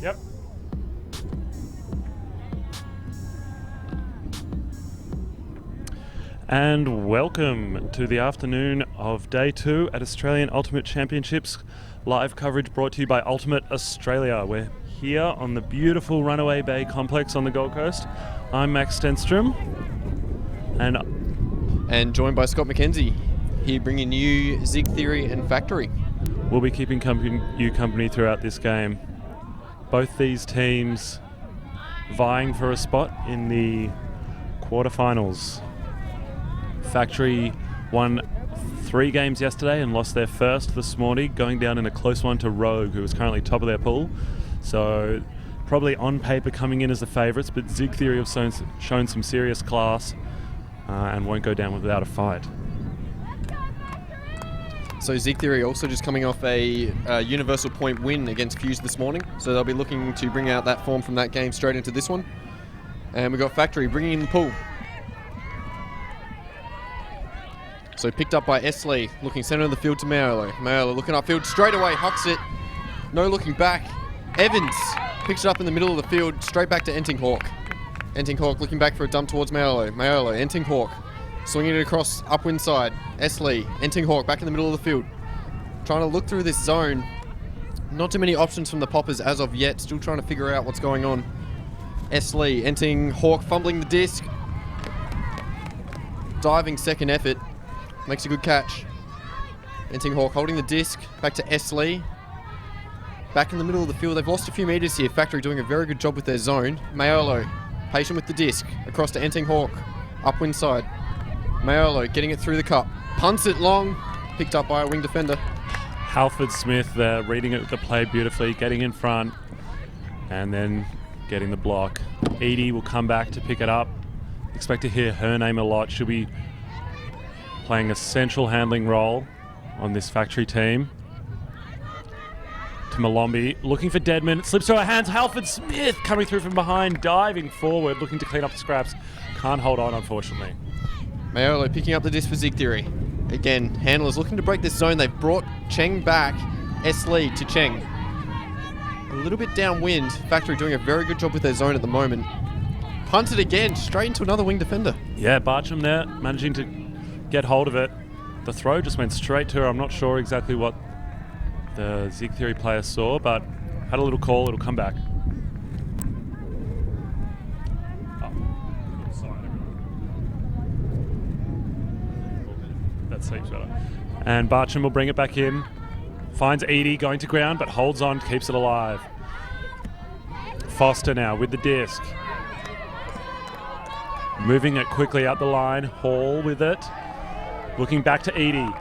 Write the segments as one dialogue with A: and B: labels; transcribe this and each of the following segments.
A: Yep. And welcome to the afternoon of Day 2 at Australian Ultimate Championships. Live coverage brought to you by Ultimate Australia. We're here on the beautiful Runaway Bay complex on the Gold Coast. I'm Max Stenstrom.
B: And joined by Scott McKenzie, here bringing you Zig Theory and Factory.
A: We'll be keeping you company throughout this game. Both these teams vying for a spot in the quarterfinals. Factory won 3 games yesterday and lost their first this morning, going down in a close one to Rogue, who is currently top of their pool. So probably on paper coming in as the favourites, but Zig Theory have shown some serious class and won't go down without a fight.
B: So Zig Theory also just coming off a universal point win against Fuse this morning, so they'll be looking to bring out that form from that game straight into this one. And we've got Factory bringing in the pool. So picked up by Esley, looking centre of the field to Mayolo. Mayolo looking upfield straight away, hucks it. No looking back. Evans picks it up in the middle of the field, straight back to Entinghawk. Entinghawk looking back for a dump towards Mayolo. Mayolo, Entinghawk, swinging it across upwind side. Esley, Entinghawk back in the middle of the field. Trying to look through this zone. Not too many options from the poppers as of yet. Still trying to figure out what's going on. Esley, Entinghawk fumbling the disc. Diving second effort. Makes a good catch. Entinghawk holding the disc. Back to Esley. Back in the middle of the field. They've lost a few metres here. Factory doing a very good job with their zone. Mayolo, patient with the disc. Across to Entinghawk. Upwind side. Mayolo getting it through the cup. Punts it long. Picked up by a wing defender.
A: Halford Smith reading it with the play beautifully, getting in front and then getting the block. Edie will come back to pick it up. Expect to hear her name a lot. She'll be playing a central handling role on this Factory team. To Malombi, looking for Deadman. It slips through her hands. Halford Smith coming through from behind, diving forward, looking to clean up the scraps. Can't hold on, unfortunately.
B: Mayolo picking up the disc for Zig Theory. Again, handlers looking to break this zone. They've brought Cheng back. Esley to Cheng. A little bit downwind. Factory doing a very good job with their zone at the moment. Punted again, straight into another wing defender.
A: Yeah, Bartram there, managing to get hold of it. The throw just went straight to her. I'm not sure exactly what the Zig Theory player saw, but had a little call. It'll come back. That seems better. And Bartram will bring it back in. Finds Edie going to ground, but holds on, keeps it alive. Foster now with the disc. Moving it quickly up the line. Hall with it. Looking back to Edie.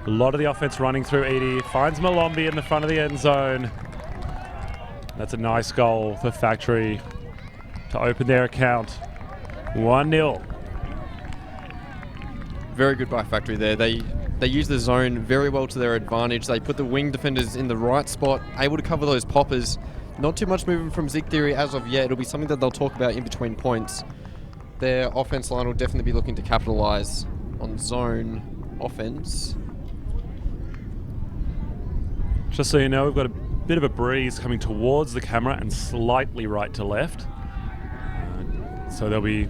A: A lot of the offense running through Edie. Finds Malombi in the front of the end zone. That's a nice goal for Factory to open their account. 1-0.
B: Very good by Factory there. They use the zone very well to their advantage. They put the wing defenders in the right spot, able to cover those poppers. Not too much movement from Zig Theory as of yet. It'll be something that they'll talk about in between points. Their offense line will definitely be looking to capitalise on zone offense.
A: Just so you know, we've got a bit of a breeze coming towards the camera and slightly right to left. So there'll be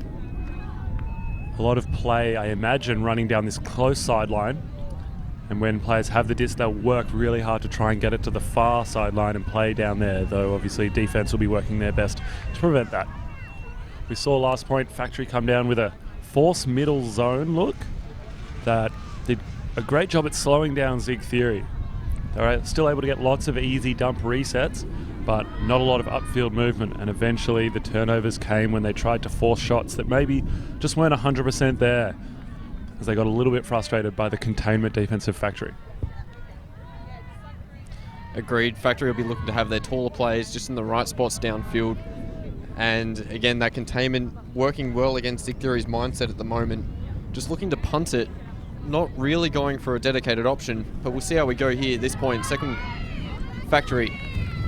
A: a lot of play, I imagine, running down this close sideline. And when players have the disc, they'll work really hard to try and get it to the far sideline and play down there, though obviously defense will be working their best to prevent that. We saw last point Factory come down with a force middle zone look that did a great job at slowing down Zig Theory. They were still able to get lots of easy dump resets, but not a lot of upfield movement, and eventually the turnovers came when they tried to force shots that maybe just weren't 100% there, as they got a little bit frustrated by the containment defensive Factory.
B: Agreed. Factory will be looking to have their taller players just in the right spots downfield. And again, that containment working well against Zig Theory's mindset at the moment. Just looking to punt it, not really going for a dedicated option, but we'll see how we go here at this point. Second Factory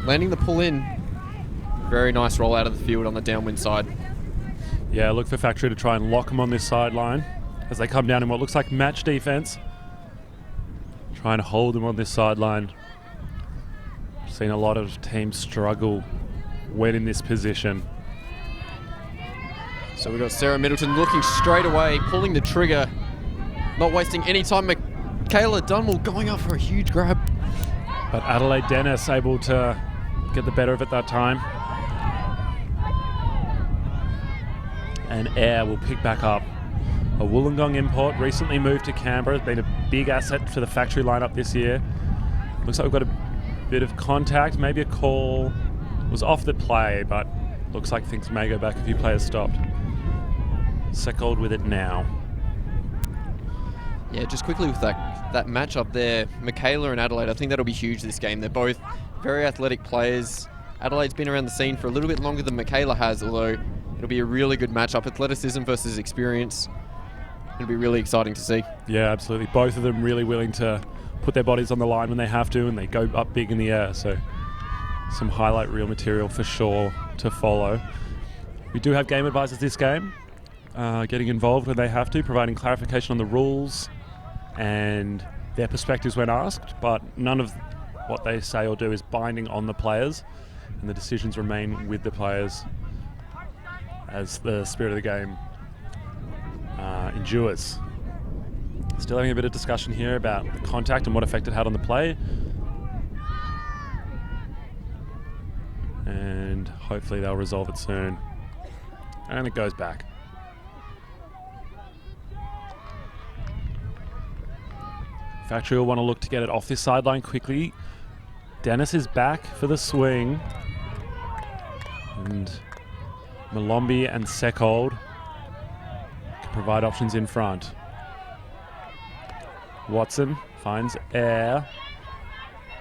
B: landing the pull in. Very nice roll out of the field on the downwind side.
A: Yeah, look for Factory to try and lock them on this sideline as they come down in what looks like match defense. Trying to hold them on this sideline. Seen a lot of teams struggle when in this position.
B: So we've got Sarah Middleton looking straight away, pulling the trigger, not wasting any time. Michaela Dunwell going up for a huge grab.
A: But Adelaide Dennis able to get the better of it that time. And Air will pick back up. A Wollongong import, recently moved to Canberra, been a big asset for the factory lineup this year. Looks like we've got a bit of contact, maybe a call. Was off the play, but looks like things may go back a few players stopped. Sekold with it now.
B: Yeah, just quickly with that matchup there, Michaela and Adelaide, I think that'll be huge this game. They're both very athletic players. Adelaide's been around the scene for a little bit longer than Michaela has, although it'll be a really good matchup. Athleticism versus experience. It'll be really exciting to see. Yeah,
A: absolutely. Both of them really willing to put their bodies on the line when they have to, and they go up big in the air. So some highlight reel material for sure to follow. We do have game advisors this game, getting involved when they have to, providing clarification on the rules and their perspectives when asked, but none of what they say or do is binding on the players, and the decisions remain with the players as the spirit of the game endures. Still having a bit of discussion here about the contact and what effect it had on the play. And hopefully they'll resolve it soon. And it goes back. Factory will want to look to get it off this sideline quickly. Dennis is back for the swing. And Malombi and Sekold can provide options in front. Watson finds Air.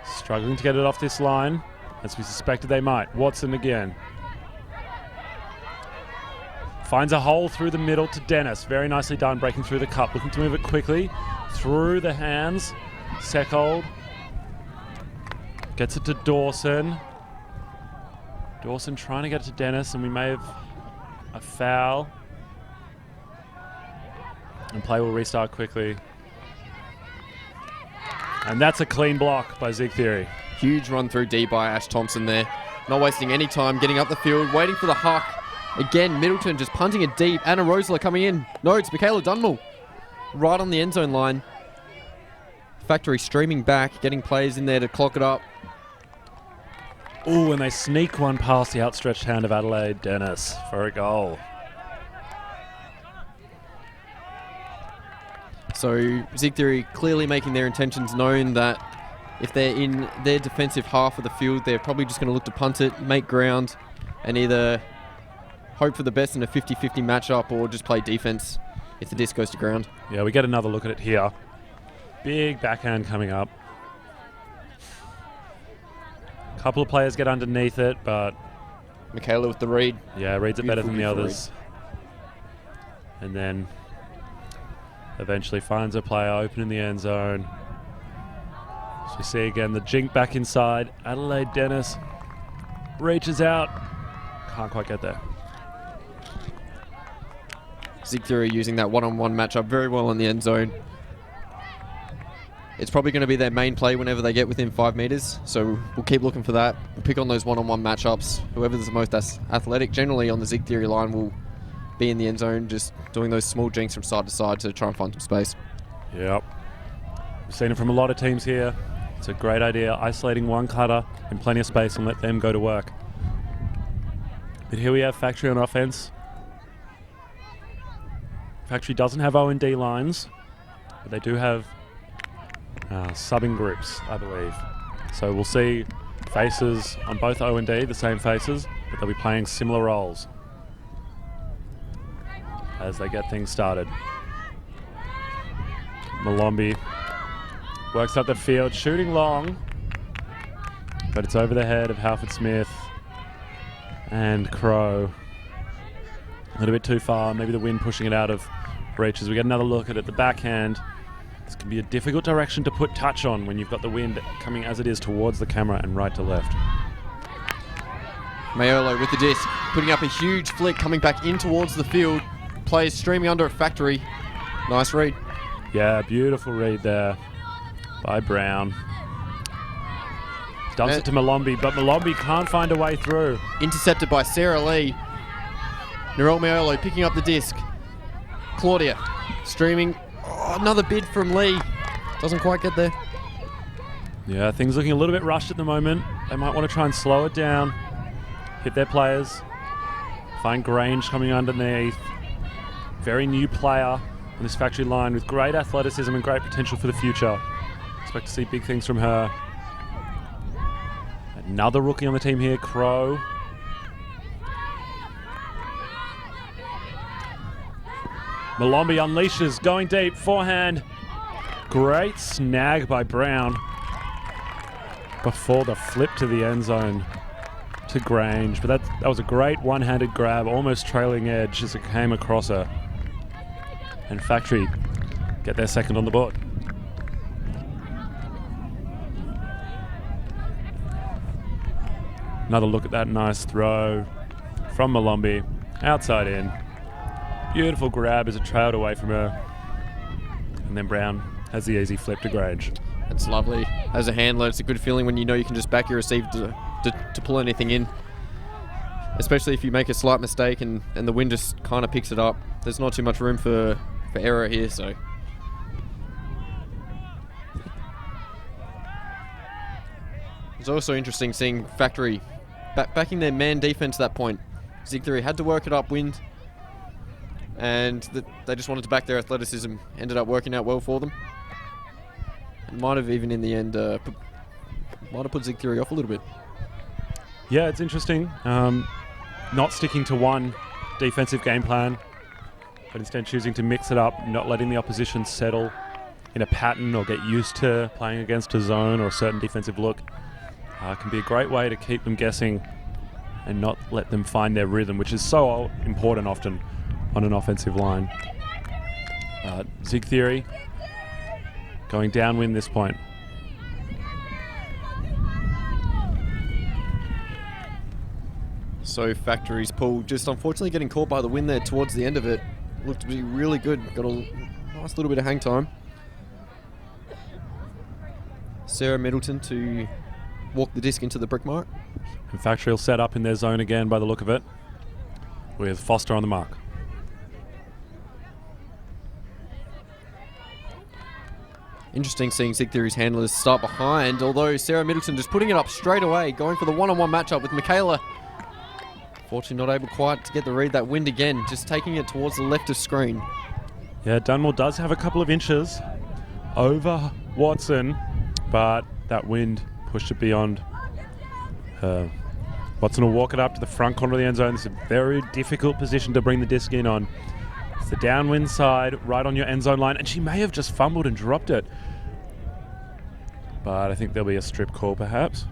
A: Struggling to get it off this line, as we suspected they might. Watson again. Finds a hole through the middle to Dennis. Very nicely done, breaking through the cup. Looking to move it quickly. Through the hands. Sekold. Gets it to Dawson. Dawson trying to get it to Dennis, and we may have a foul. And play will restart quickly. And that's a clean block by Zig Theory.
B: Huge run through D by Ash Thompson there. Not wasting any time, getting up the field, waiting for the huck. Again, Middleton just punting it deep. Anna Rosler coming in. No, it's Michaela Dunwell. Right on the end zone line. Factory streaming back, getting players in there to clock it up.
A: Ooh, and they sneak one past the outstretched hand of Adelaide Dennis for a goal.
B: So Zig Theory clearly making their intentions known that if they're in their defensive half of the field, they're probably just going to look to punt it, make ground, and either hope for the best in a 50-50 matchup or just play defense if the disc goes to ground.
A: Yeah, we get another look at it here. Big backhand coming up. A couple of players get underneath it, but
B: Michaela with the read.
A: Yeah, reads it better than the others. And then eventually finds a player open in the end zone. So we see again the jink back inside. Adelaide Dennis reaches out. Can't quite get there.
B: Zig Theory using that one-on-one matchup very well in the end zone. It's probably going to be their main play whenever they get within 5 meters. So we'll keep looking for that. We'll pick on those one-on-one matchups. Whoever's the most athletic generally on the Zig Theory line will be in the end zone, just doing those small jinks from side to side to try and find some space.
A: Yep. We've seen it from a lot of teams here. It's a great idea, isolating one cutter in plenty of space and let them go to work. But here we have Factory on offense. Factory doesn't have O&D lines, but they do have subbing groups, I believe. So we'll see faces on both O&D, the same faces, but they'll be playing similar roles as they get things started. Malombi works up the field, shooting long, but it's over the head of Halford Smith and Crow. A little bit too far, maybe the wind pushing it out of reach. As we get another look at it, the backhand. This can be a difficult direction to put touch on when you've got the wind coming as it is towards the camera and right to left.
B: Mayolo with the disc, putting up a huge flick, coming back in towards the field. Players streaming under at Factory. Nice read.
A: Yeah, beautiful read there by Brown. Dumps it to Malombi, but Malombi can't find a way through.
B: Intercepted by Sarah Lee. Narelle Meolo picking up the disc. Claudia streaming. Oh, another bid from Lee. Doesn't quite get there.
A: Yeah, things looking a little bit rushed at the moment. They might want to try and slow it down. Hit their players. Find Grange coming underneath. Very new player on this factory line with great athleticism and great potential for the future. Expect to see big things from her. Another rookie on the team here, Crow. Malombi unleashes, going deep, forehand. Great snag by Brown before the flip to the end zone to Grange. But that was a great one-handed grab, almost trailing edge as it came across her. And Factory get their second on the board. Another look at that nice throw from Malombi, outside in. Beautiful grab as it trailed away from her. And then Brown has the easy flip to Grange.
B: That's lovely. As a handler, it's a good feeling when you know you can just back your receiver to pull anything in. Especially if you make a slight mistake and the wind just kind of picks it up. There's not too much room for error here, so. It's also interesting seeing Factory backing their man defense at that point. Zig Theory had to work it upwind, and they just wanted to back their athleticism. Ended up working out well for them. It might have even in the end might have put Zig Theory off a little bit.
A: Yeah, it's interesting. Not sticking to one defensive game plan, but instead choosing to mix it up, not letting the opposition settle in a pattern or get used to playing against a zone or a certain defensive look. Can be a great way to keep them guessing and not let them find their rhythm, which is so important often on an offensive line. Zig Theory going downwind this point.
B: So Factory's pull just unfortunately getting caught by the wind there towards the end of it. Looked to be really good. Got a nice little bit of hang time. Sarah Middleton to walk the disc into the brick mark.
A: And Factory will set up in their zone again by the look of it, with Foster on the mark.
B: Interesting seeing Zig Theory's handlers start behind, although Sarah Middleton just putting it up straight away, going for the one-on-one matchup with Michaela. Fortunately not able quite to get the read. That wind again, just taking it towards the left of screen.
A: Yeah, Dunmore does have a couple of inches over Watson, but that wind pushed it beyond her. Watson will walk it up to the front corner of the end zone. This is a very difficult position to bring the disc in on. It's the downwind side, right on your end zone line, and she may have just fumbled and dropped it. But I think there'll be a strip call, perhaps.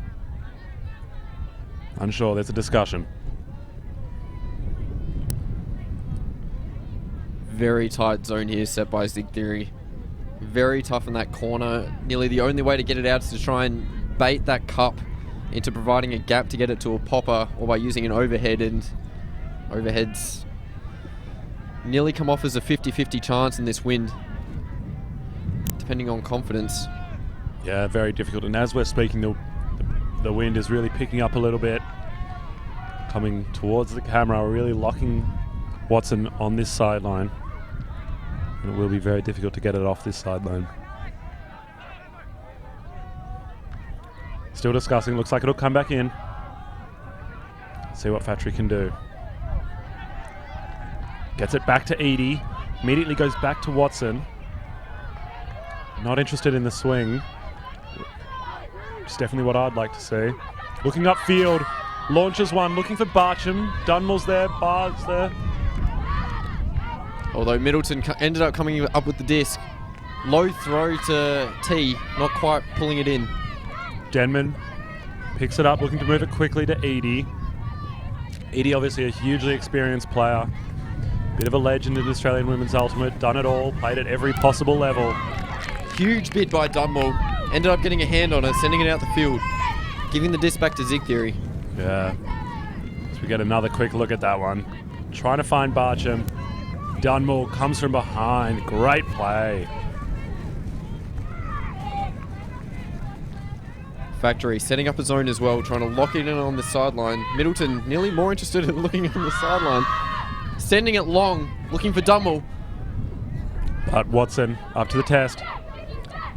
A: Unsure, there's a discussion.
B: Very tight zone here set by Zig Theory. Very tough in that corner. Nearly the only way to get it out is to try and bait that cup into providing a gap to get it to a popper, or by using an overhead, and overheads nearly come off as a 50-50 chance in this wind, depending on confidence.
A: Yeah, very difficult. And as we're speaking, the wind is really picking up a little bit, coming towards the camera. We're really locking Watson on this sideline, and it will be very difficult to get it off this sideline. Still discussing. Looks like it'll come back in. See what Factory can do. Gets it back to Edie. Immediately goes back to Watson. Not interested in the swing. It's definitely what I'd like to see. Looking upfield. Launches one. Looking for Barcham. Dunmore's there. Bar's there.
B: Although Middleton ended up coming up with the disc. Low throw to T. Not quite pulling it in.
A: Denman picks it up, looking to move it quickly to Edie. Edie, obviously a hugely experienced player. Bit of a legend in Australian Women's Ultimate. Done it all, played at every possible level.
B: Huge bid by Dunmore. Ended up getting a hand on it, sending it out the field. Giving the disc back to Zig Theory.
A: Yeah. So we get another quick look at that one. Trying to find Barcham. Dunmore comes from behind. Great play.
B: Factory setting up a zone as well, trying to lock it in on the sideline. Middleton nearly more interested in looking on the sideline. Sending it long, looking for Dunmore.
A: But Watson, up to the test,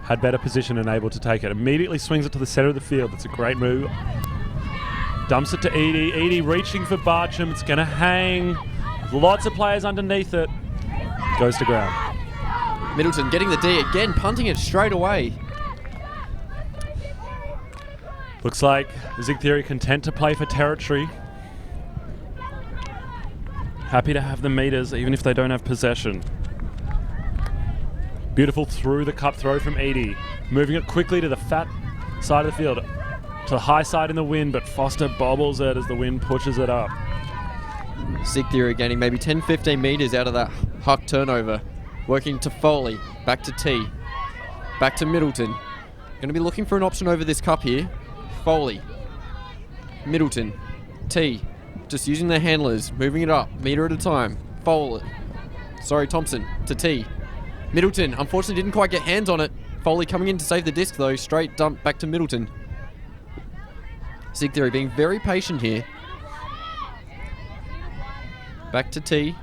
A: had better position and able to take it. Immediately swings it to the center of the field. It's a great move. Dumps it to Edie. Edie reaching for Barcham. It's going to hang. Lots of players underneath it. Goes to ground.
B: Middleton getting the D again, punting it straight away.
A: Looks like Zig Theory content to play for territory. Happy to have the meters, even if they don't have possession. Beautiful through the cup throw from Edie. Moving it quickly to the fat side of the field. To the high side in the wind, but Foster bobbles it as the wind pushes it up.
B: Zig Theory gaining maybe 10-15 metres out of that Huck turnover. Working to Foley. Back to T. Back to Middleton. Going to be looking for an option over this cup here. Foley. Middleton. T. Just using their handlers. Moving it up. Metre at a time. Foley. Sorry, Thompson. To T. Middleton. Unfortunately didn't quite get hands on it. Foley coming in to save the disc though. Straight dump back to Middleton. Zig Theory being very patient here. Back to T.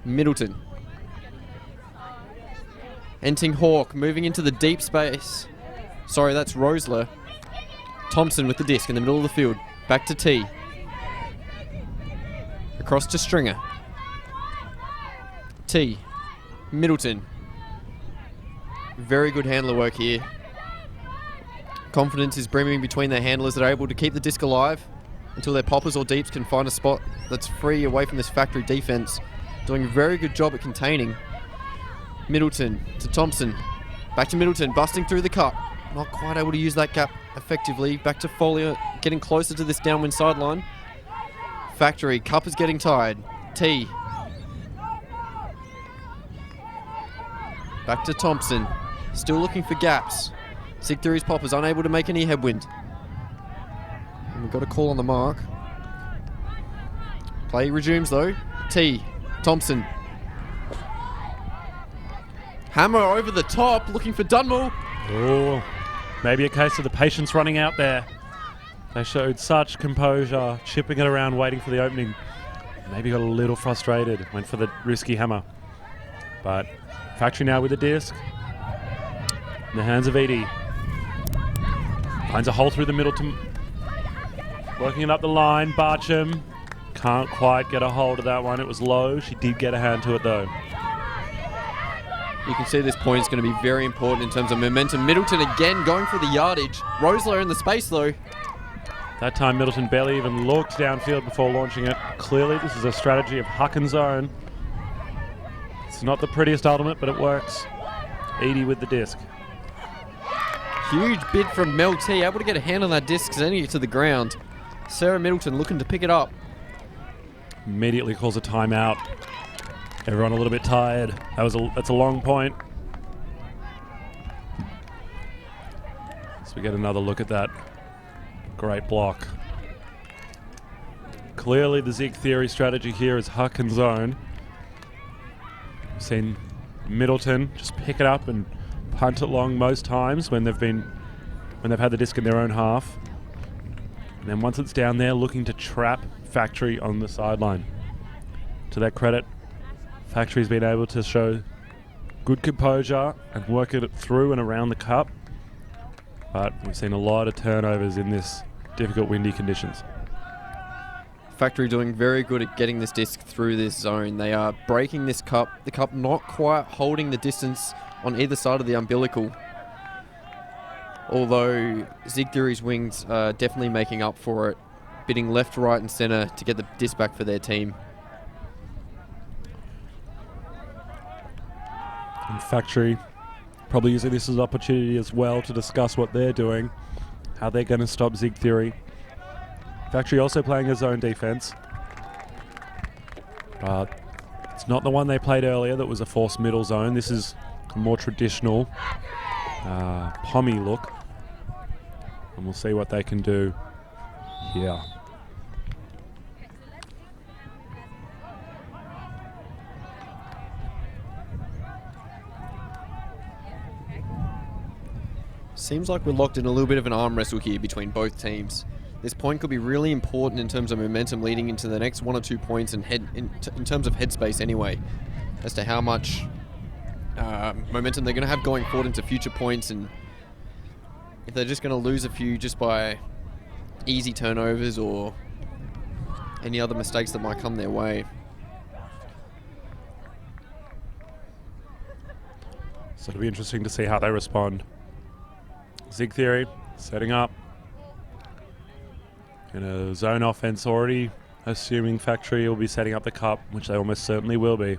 B: Middleton. Enting Hawk moving into the deep space. Sorry, that's Rosler. Thompson with the disc in the middle of the field. Back to T. Across to Stringer. T. Middleton. Very good handler work here. Confidence is brimming between their handlers that are able to keep the disc alive until their poppers or deeps can find a spot that's free away from this Factory defense. Doing a very good job at containing. Middleton to Thompson. Back to Middleton, busting through the cup. Not quite able to use that gap effectively. Back to Foley, getting closer to this downwind sideline. Factory, cup is getting tired. T. Back to Thompson. Still looking for gaps. Zig Theory's poppers unable to make any headwind. And we've got a call on the mark. Play resumes though. T. Thompson. Hammer over the top, looking for Dunmore.
A: Oh, maybe a case of the patience running out there. They showed such composure, chipping it around, waiting for the opening. Maybe got a little frustrated, went for the risky hammer. But Factory now with the disc. In the hands of Edie. Finds a hole through the middle to... Working it up the line, Barcham. Can't quite get a hold of that one. It was low. She did get a hand to it though.
B: You can see this point is going to be very important in terms of momentum. Middleton again going for the yardage. Rosler in the space though.
A: That time Middleton barely even looked downfield before launching it. Clearly this is a strategy of huck and zone. It's not the prettiest ultimate, but it works. Edie with the disc.
B: Huge bid from Mel T, able to get a hand on that disc, sending it to the ground. Sarah Middleton looking to pick it up.
A: Immediately calls a timeout. Everyone a little bit tired. That's a long point. So we get another look at that. Great block. Clearly the Zig Theory strategy here is huck and zone. We've seen Middleton just pick it up and punt it long most times when they've had the disc in their own half. And then once it's down there, looking to trap Factory on the sideline. To their credit, Factory's been able to show good composure and work it through and around the cup. But we've seen a lot of turnovers in this difficult windy conditions.
B: Factory doing very good at getting this disc through this zone. They are breaking this cup. The cup not quite holding the distance on either side of the umbilical. Although Zig Theory's wings are definitely making up for it, bidding left, right and centre to get the disc back for their team.
A: And Factory probably using this as an opportunity as well to discuss what they're doing, how they're going to stop Zig Theory. Factory also playing a zone defense. It's not the one they played earlier that was a forced middle zone. This is a more traditional pommy look. And we'll see what they can do here.
B: Seems like we're locked in a little bit of an arm wrestle here between both teams. This point could be really important in terms of momentum leading into the next 1 or 2 points and in terms of headspace anyway, as to how much momentum they're going to have going forward into future points, and if they're just going to lose a few just by easy turnovers or any other mistakes that might come their way.
A: So it'll be interesting to see how they respond. Zig Theory setting up in a zone offense already, assuming Factory will be setting up the cup, which they almost certainly will be.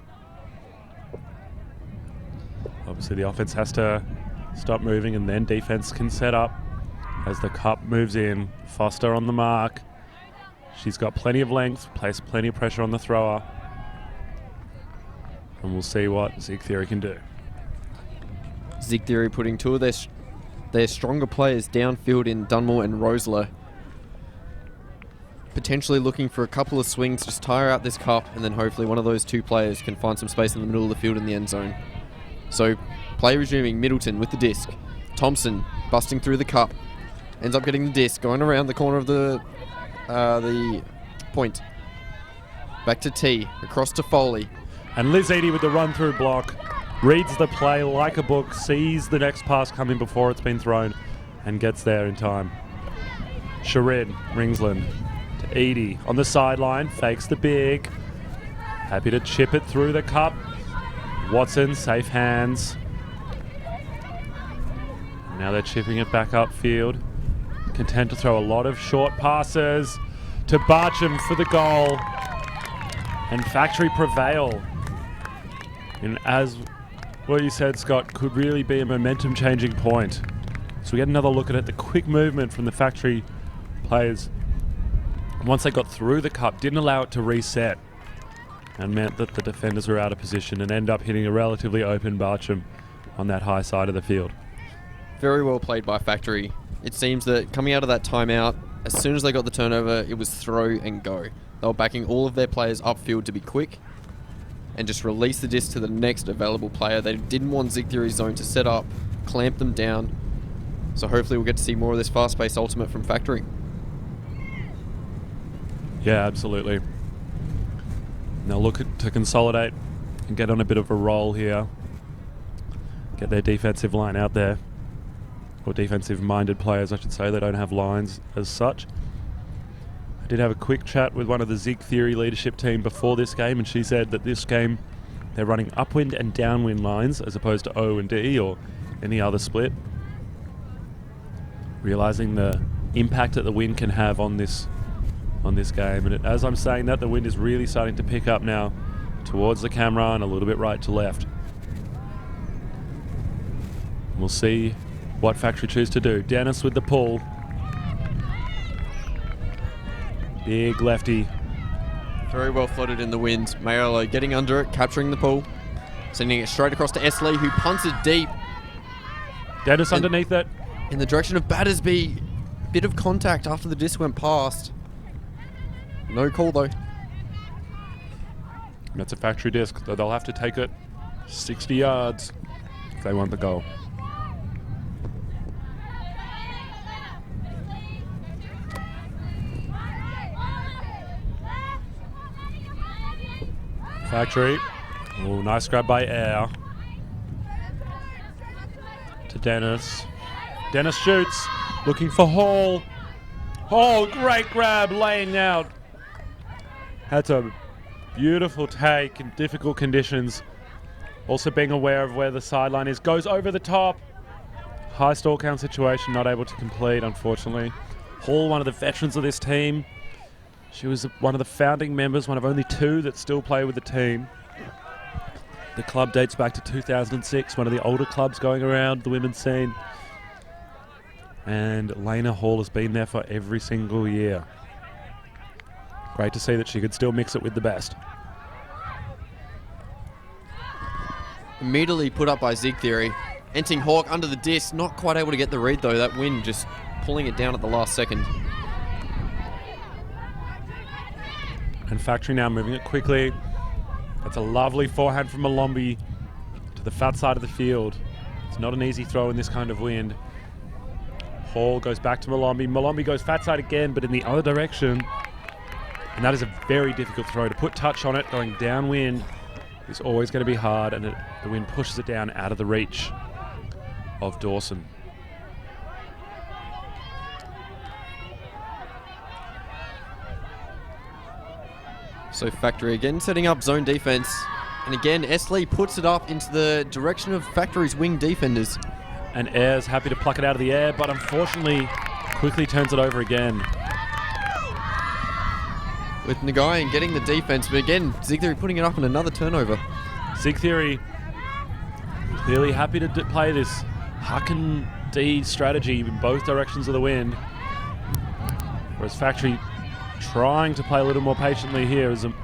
A: Obviously the offense has to stop moving and then defense can set up as the cup moves in. Foster on the mark. She's got plenty of length, place plenty of pressure on the thrower. And we'll see what Zig Theory can do.
B: Zig Theory putting two of their stronger players downfield in Dunmore and Rosler. Potentially looking for a couple of swings, just tire out this cup, and then hopefully one of those two players can find some space in the middle of the field in the end zone. So, play resuming, Middleton with the disc. Thompson busting through the cup. Ends up getting the disc, going around the corner of the point. Back to T, across to Foley.
A: And Liz Eady with the run-through block. Reads the play like a book, sees the next pass coming before it's been thrown, and gets there in time. Sharid, Ringsland to Eady on the sideline, fakes the big. Happy to chip it through the cup. Watson, safe hands. Now they're chipping it back upfield. Content to throw a lot of short passes to Barcham for the goal. And Factory prevail. And as what you said, Scott, could really be a momentum-changing point. So we get another look at it. The quick movement from the Factory players, once they got through the cup, didn't allow it to reset, and meant that the defenders were out of position and end up hitting a relatively open Barcham on that high side of the field.
B: Very well played by Factory. It seems that coming out of that timeout, as soon as they got the turnover, it was throw and go. They were backing all of their players upfield to be quick and just release the disc to the next available player. They didn't want Zig Theory's zone to set up, clamp them down. So hopefully we'll get to see more of this fast-paced ultimate from Factory.
A: Yeah, absolutely. They'll look to consolidate and get on a bit of a roll here. Get their defensive line out there. Or defensive-minded players, I should say. They don't have lines as such. I did have a quick chat with one of the Zig Theory leadership team before this game, and she said that this game they're running upwind and downwind lines as opposed to O and D or any other split. Realizing the impact that the wind can have on this game. And as I'm saying that, the wind is really starting to pick up now towards the camera and a little bit right to left. We'll see what Factory choose to do. Dennis with the pull. Big lefty.
B: Very well floated in the wind. Mayolo getting under it, capturing the pull, sending it straight across to Esley, who punts it deep.
A: Dennis underneath it.
B: In the direction of Battersby. Bit of contact after the disc went past. No call though.
A: That's a Factory disc, though they'll have to take it 60 yards if they want the goal. Factory. Oh, nice grab by Air. To Dennis. Dennis shoots. Looking for Hall. Oh, great grab, laying out. That's a beautiful take in difficult conditions. Also being aware of where the sideline is. Goes over the top. High stall count situation, not able to complete, unfortunately. Hall, one of the veterans of this team. She was one of the founding members, one of only two that still play with the team. The club dates back to 2006, one of the older clubs going around the women's scene. And Lena Hall has been there for every single year. Great to see that she could still mix it with the best.
B: Immediately put up by Zig Theory. Enting Hawk under the disc, not quite able to get the read though. That wind just pulling it down at the last second.
A: And Factory now moving it quickly. That's a lovely forehand from Malombi to the fat side of the field. It's not an easy throw in this kind of wind. Hall goes back to Malombi. Malombi goes fat side again, but in the other direction. And that is a very difficult throw. To put touch on it, going downwind, is always going to be hard, and the wind pushes it down out of the reach of Dawson.
B: So Factory again setting up zone defense. And again, Esley puts it up into the direction of Factory's wing defenders.
A: And Ayres happy to pluck it out of the air, but unfortunately quickly turns it over again.
B: With Nguyen getting the defense, but again, Zig Theory putting it up in another turnover.
A: Zig Theory clearly happy to play this huck and D strategy in both directions of the wind. Whereas Factory trying to play a little more patiently here as an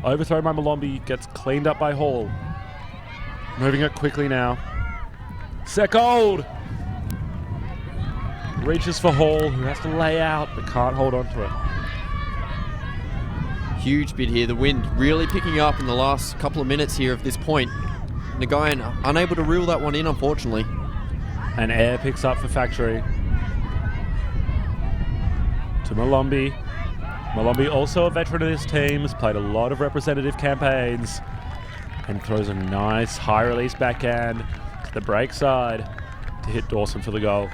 A: overthrow by Malombi gets cleaned up by Hall. Moving it quickly now. Sekold reaches for Hall, who has to lay out but can't hold on to it.
B: Huge bid here. The wind really picking up in the last couple of minutes here of this point. Nguyen unable to reel that one in, unfortunately.
A: And Air picks up for Factory. To Malombi. Malombi, also a veteran of this team, has played a lot of representative campaigns and throws a nice high release backhand to the break side to hit Dawson for the goal.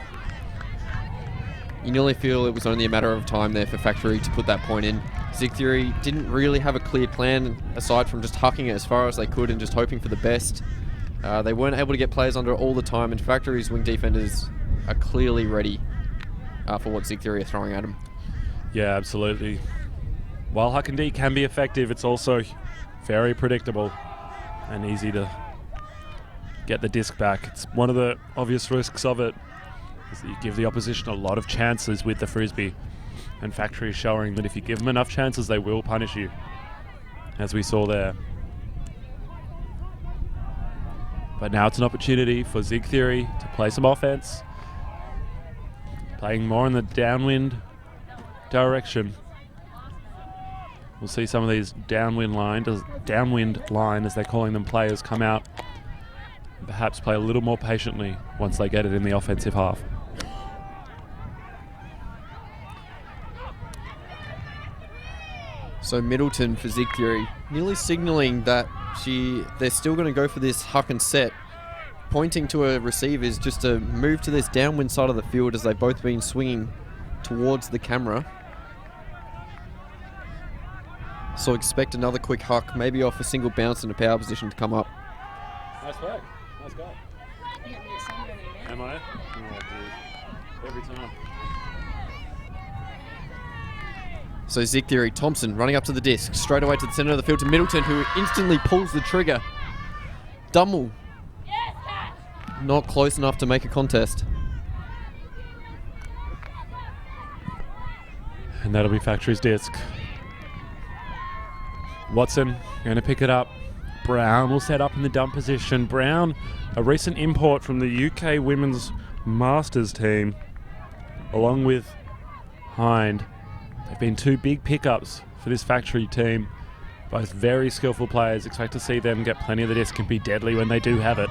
B: You nearly feel it was only a matter of time there for Factory to put that point in. Zig Theory didn't really have a clear plan aside from just hucking it as far as they could and just hoping for the best. They weren't able to get players under all the time, and Factory's wing defenders are clearly ready for what Zig Theory are throwing at them. Yeah,
A: absolutely. While huck and D can be effective, it's also very predictable and easy to get the disc back. It's one of the obvious risks of it, is that you give the opposition a lot of chances with the Frisbee. And Factory is showing that if you give them enough chances, they will punish you, as we saw there. But now it's an opportunity for Zig Theory to play some offense, playing more in the downwind direction. We'll see some of these downwind line, as they're calling them, players come out and perhaps play a little more patiently once they get it in the offensive half.
B: So Middleton for Zig Theory, nearly signalling that they're still going to go for this huck and set, pointing to her receivers just to move to this downwind side of the field as they've both been swinging towards the camera. So expect another quick huck, maybe off a single bounce in a power position to come up.
A: Nice work. Nice go. Am I? Oh, dude. Every time.
B: So Zig Theory, Thompson running up to the disc, straight away to the centre of the field to Middleton, who instantly pulls the trigger. Dummel, not close enough to make a contest.
A: And that'll be Factory's disc. Watson going to pick it up. Brown will set up in the dump position. Brown, a recent import from the UK Women's Masters team, along with Hind. They've been two big pickups for this Factory team. Both very skillful players. Expect to see them get plenty of the disc and be deadly when they do have it.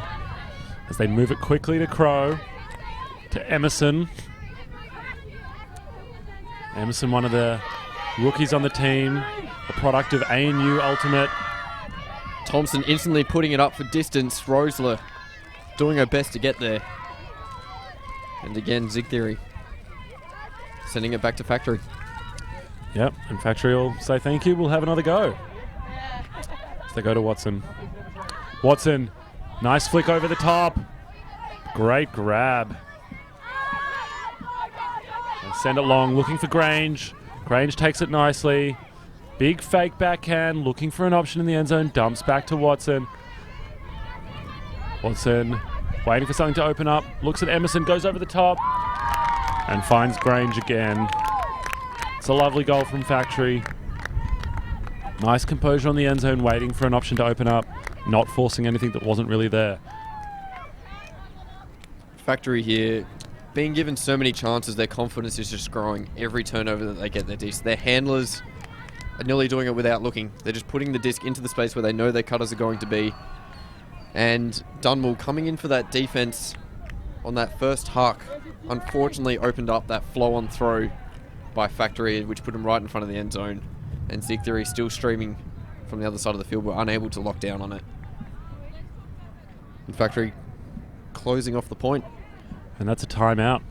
A: As they move it quickly to Crow, to Emerson. Emerson, one of the rookies on the team, a product of ANU Ultimate.
B: Thompson instantly putting it up for distance. Rosler doing her best to get there. And again, Zig Theory sending it back to Factory.
A: Yep, and Factory will say thank you. We'll have another go. So they go to Watson. Watson, nice flick over the top. Great grab. And send it long, looking for Grange. Grange takes it nicely. Big fake backhand, looking for an option in the end zone. Dumps back to Watson. Watson waiting for something to open up. Looks at Emerson, goes over the top. And finds Grange again. It's a lovely goal from Factory. Nice composure on the end zone, waiting for an option to open up, not forcing anything that wasn't really there.
B: Factory here, being given so many chances, their confidence is just growing every turnover that they get their disc. Their handlers are nearly doing it without looking. They're just putting the disc into the space where they know their cutters are going to be. And Dunmore coming in for that defense on that first huck, unfortunately opened up that flow-on throw by Factory, which put him right in front of the end zone. And Zig Theory still streaming from the other side of the field, but unable to lock down on it. And Factory closing off the point.
A: And that's a timeout.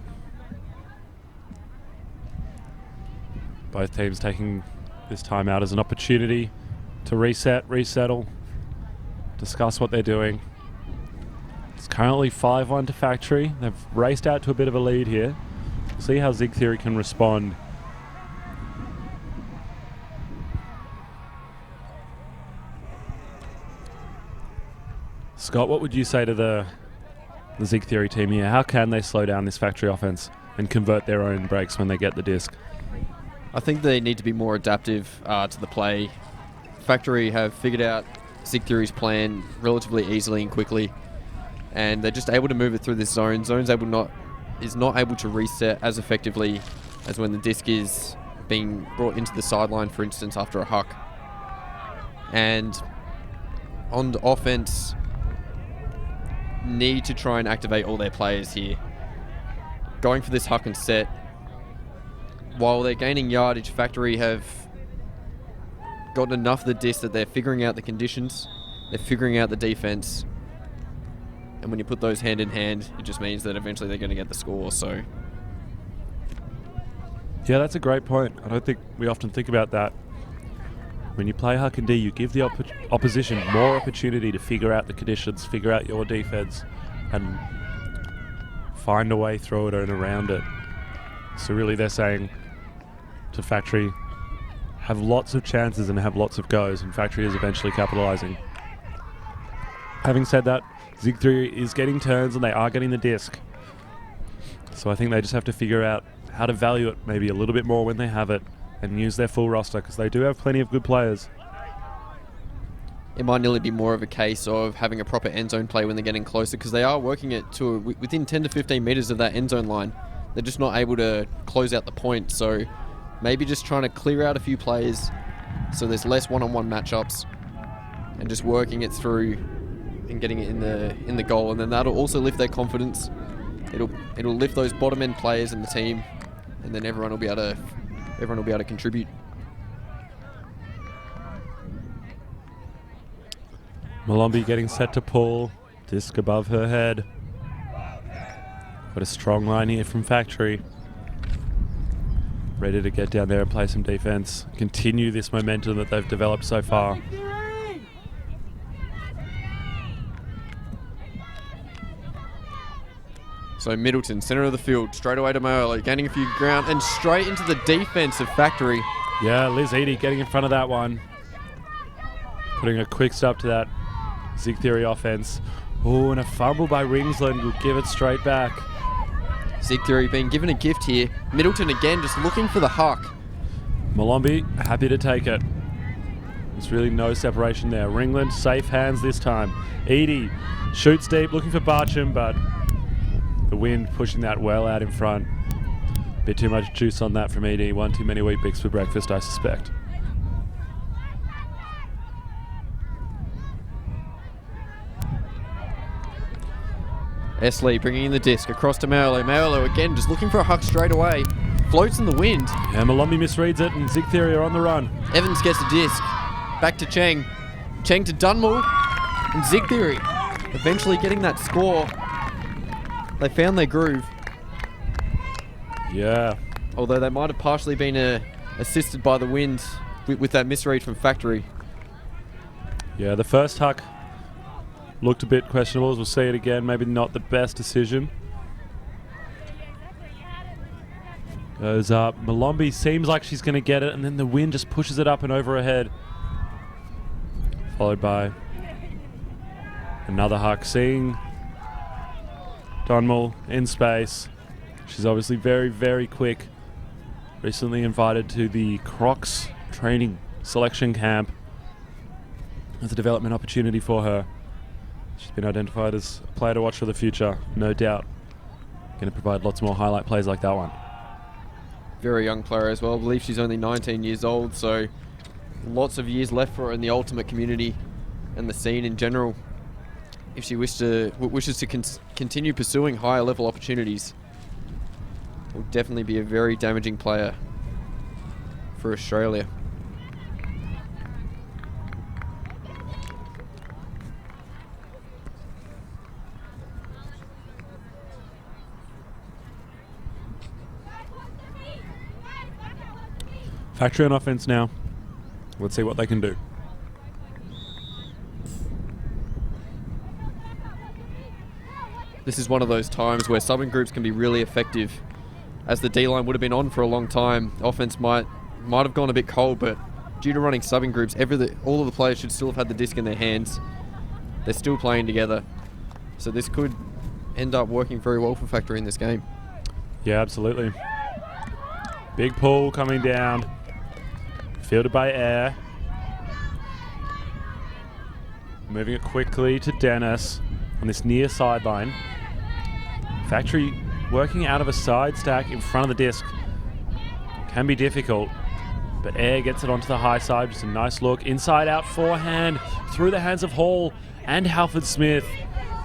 A: Both teams taking this timeout as an opportunity to reset, resettle, discuss what they're doing. It's currently 5-1 to Factory. They've raced out to a bit of a lead here. See how Zig Theory can respond. Scott, what would you say to the Zig Theory team here? How can they slow down this Factory offense and convert their own breaks when they get the disc?
B: I think they need to be more adaptive to the play. Factory have figured out Zig Theory's plan relatively easily and quickly, and they're just able to move it through this zone. Zone's not able to reset as effectively as when the disc is being brought into the sideline, for instance, after a huck. And on the offense, need to try and activate all their players here. Going for this huck and set. While they're gaining yardage, Factory have gotten enough of the disc that they're figuring out the conditions, they're figuring out the defense, and when you put those hand in hand, it just means that eventually they're going to get the score. So,
A: yeah, that's a great point. I don't think we often think about that. When you play Huck and D, you give the opposition more opportunity to figure out the conditions, figure out your defense, and find a way through it and around it. So really they're saying to Factory, have lots of chances and have lots of goes, and Factory is eventually capitalizing. Having said that, Zig Theory is getting turns and they are getting the disc. So I think they just have to figure out how to value it maybe a little bit more when they have it and use their full roster, because they do have plenty of good players.
B: It might nearly be more of a case of having a proper end zone play when they're getting closer, because they are working it to within 10 to 15 metres of that end zone line. They're just not able to close out the point, so maybe just trying to clear out a few plays so there's less one-on-one matchups and just working it through and getting it in the goal, and then that'll also lift their confidence. It'll lift those bottom end players in the team, and then everyone will be able to contribute.
A: Malombi getting set to pull, disc above her head. Got a strong line here from Factory. Ready to get down there and play some defense. Continue this momentum that they've developed so far.
B: So Middleton, centre of the field, straight away to Mayo, gaining a few ground, and straight into the defense of Factory.
A: Yeah, Liz Eady getting in front of that one. Putting a quick stop to that Zig Theory offense. Oh, and a fumble by Ringsland will give it straight back.
B: Zig Theory being given a gift here. Middleton again just looking for the huck.
A: Malombi happy to take it. There's really no separation there. Ringland safe hands this time. Eady shoots deep, looking for Barcham, but the wind pushing that well out in front. Bit too much juice on that from Eady. One too many Weet-Bix for breakfast, I suspect.
B: Esley bringing in the disc across to Maolo. Maolo again just looking for a huck straight away. Floats in the wind.
A: Yeah, Malombi misreads it and Zig Theory are on the run.
B: Evans gets the disc. Back to Cheng. Cheng to Dunmore. And Zig Theory eventually getting that score. They found their groove.
A: Yeah.
B: Although they might have partially been assisted by the wind with that misread from Factory.
A: Yeah, the first huck looked a bit questionable, as we'll see it again. Maybe not the best decision. Goes up. Malombi seems like she's going to get it, and then the wind just pushes it up and over her head. Followed by another huck. Seeing Donmal in space. She's obviously very, very quick. Recently invited to the Crocs training selection camp. There's a development opportunity for her. She's been identified as a player to watch for the future, no doubt. Going to provide lots more highlight plays like that one.
B: Very young player as well. I believe she's only 19 years old, so lots of years left for her in the ultimate community and the scene in general. if she wishes to continue pursuing higher level opportunities. Will definitely be a very damaging player for Australia.
A: Factory on offense now. Let's see what they can do.
B: This is one of those times where subbing groups can be really effective. As the D-line would have been on for a long time, offense might have gone a bit cold, but due to running subbing groups, all of the players should still have had the disc in their hands. They're still playing together. So this could end up working very well for Factory in this game.
A: Yeah, absolutely. Big pull coming down. Fielded by Air. Moving it quickly to Dennis on this near sideline. Factory working out of a side stack in front of the disc. Can be difficult, but Air gets it onto the high side. Just a nice look. Inside out forehand through the hands of Hall and Halford Smith.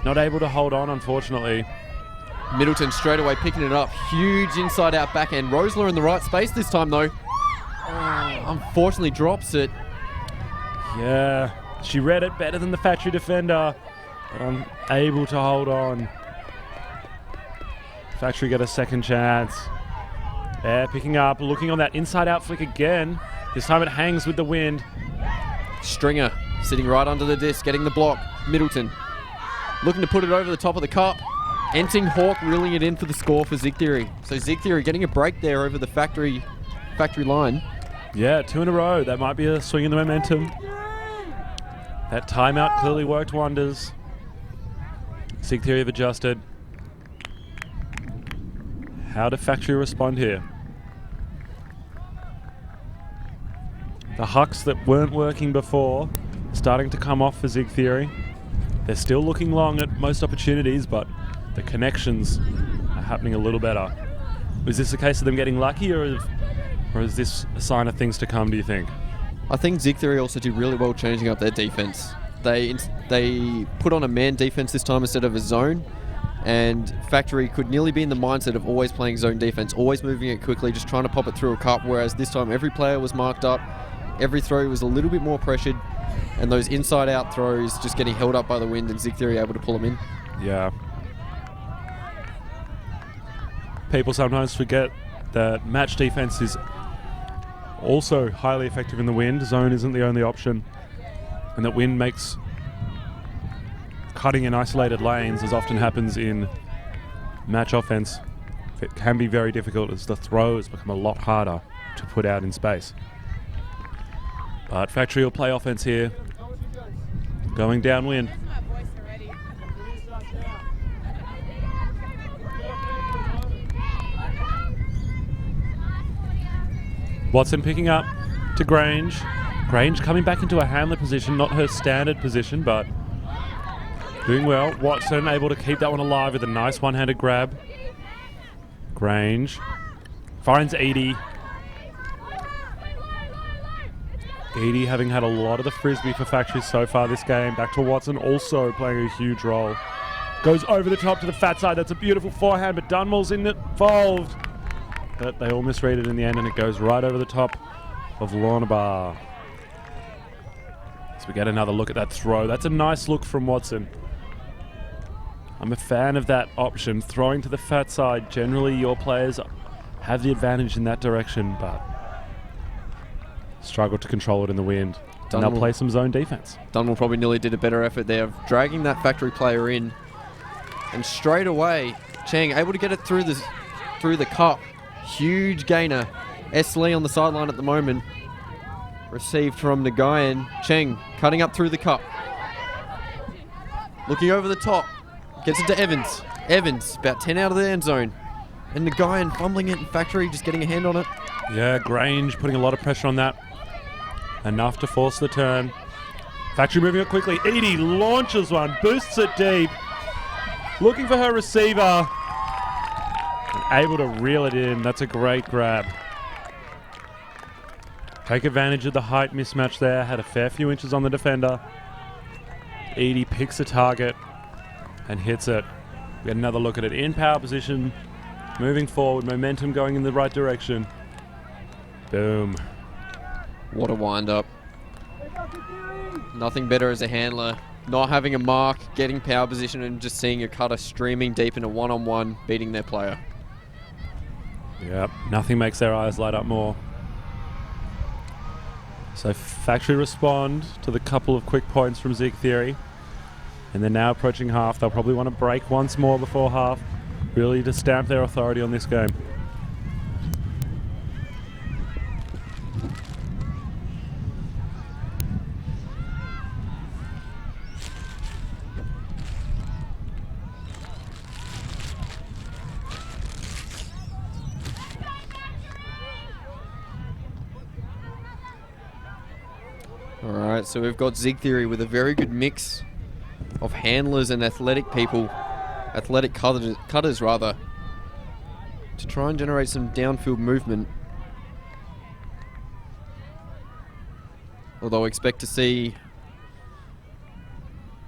A: Not able to hold on, unfortunately.
B: Middleton straight away picking it up. Huge inside out backhand. Rosler in the right space this time though. Unfortunately drops it.
A: Yeah, she read it better than the Factory defender, but unable to hold on. Factory get a second chance. Air picking up, looking on that inside out flick again. This time it hangs with the wind.
B: Stringer sitting right under the disc, getting the block. Middleton looking to put it over the top of the cup. Enting Hawk reeling it in for the score for Zig Theory. So Zig Theory getting a break there over the factory line.
A: Yeah, 2 in a row. That might be a swing in the momentum. That timeout clearly worked wonders. Zig Theory have adjusted. How do Factory respond here? The hucks that weren't working before starting to come off for Zig Theory. They're still looking long at most opportunities, but the connections are happening a little better. Is this a case of them getting lucky, or is this a sign of things to come, do you think?
B: I think Zig Theory also did really well changing up their defense. They put on a man defense this time instead of a zone, and Factory could nearly be in the mindset of always playing zone defense, always moving it quickly, just trying to pop it through a cup, whereas this time every player was marked up, every throw was a little bit more pressured, and those inside-out throws just getting held up by the wind, and Zig Theory able to pull them in.
A: Yeah. People sometimes forget that match defense is also highly effective in the wind. Zone isn't the only option, and that wind makes cutting in isolated lanes, as often happens in match offense, it can be very difficult as the throws become a lot harder to put out in space. But Factory will play offense here, going downwind. Watson picking up to Grange. Grange coming back into a handler position, not her standard position, but doing well. Watson able to keep that one alive with a nice one-handed grab. Grange finds Edie. Edie having had a lot of the frisbee for Factory so far this game. Back to Watson, also playing a huge role. Goes over the top to the fat side. That's a beautiful forehand, but Dunmore's involved. But they all misread it in the end, and it goes right over the top of Lornabar. So we get another look at that throw. That's a nice look from Watson. I'm a fan of that option, throwing to the fat side. Generally, your players have the advantage in that direction, but struggle to control it in the wind. And they'll play some zone defense.
B: Dunmore probably nearly did a better effort there of dragging that Factory player in. And straight away, Chang able to get it through the cup. Huge gainer. S. Lee on the sideline at the moment. Received from Nagayan. Cheng cutting up through the cup. Looking over the top. Gets it to Evans. Evans about 10 out of the end zone. And Nagayan fumbling it, and Factory just getting a hand on it.
A: Yeah, Grange putting a lot of pressure on that. Enough to force the turn. Factory moving it quickly. Edie launches one, boosts it deep. Looking for her receiver. And able to reel it in. That's a great grab. Take advantage of the height mismatch there. Had a fair few inches on the defender. Edie picks a target. and hits it. We get another look at it in power position, moving forward, momentum going in the right direction. Boom.
B: What a wind-up. Nothing better as a handler. Not having a mark, getting power position, and just seeing your cutter streaming deep in a one-on-one, beating their player.
A: Yep, nothing makes their eyes light up more. So Factory respond to the couple of quick points from Zig Theory. And they're now approaching half. They'll probably want to break once more before half, really to stamp their authority on this game.
B: Alright, so we've got Zig Theory with a very good mix of handlers and athletic people, athletic cutters rather, to try and generate some downfield movement. Although I expect to see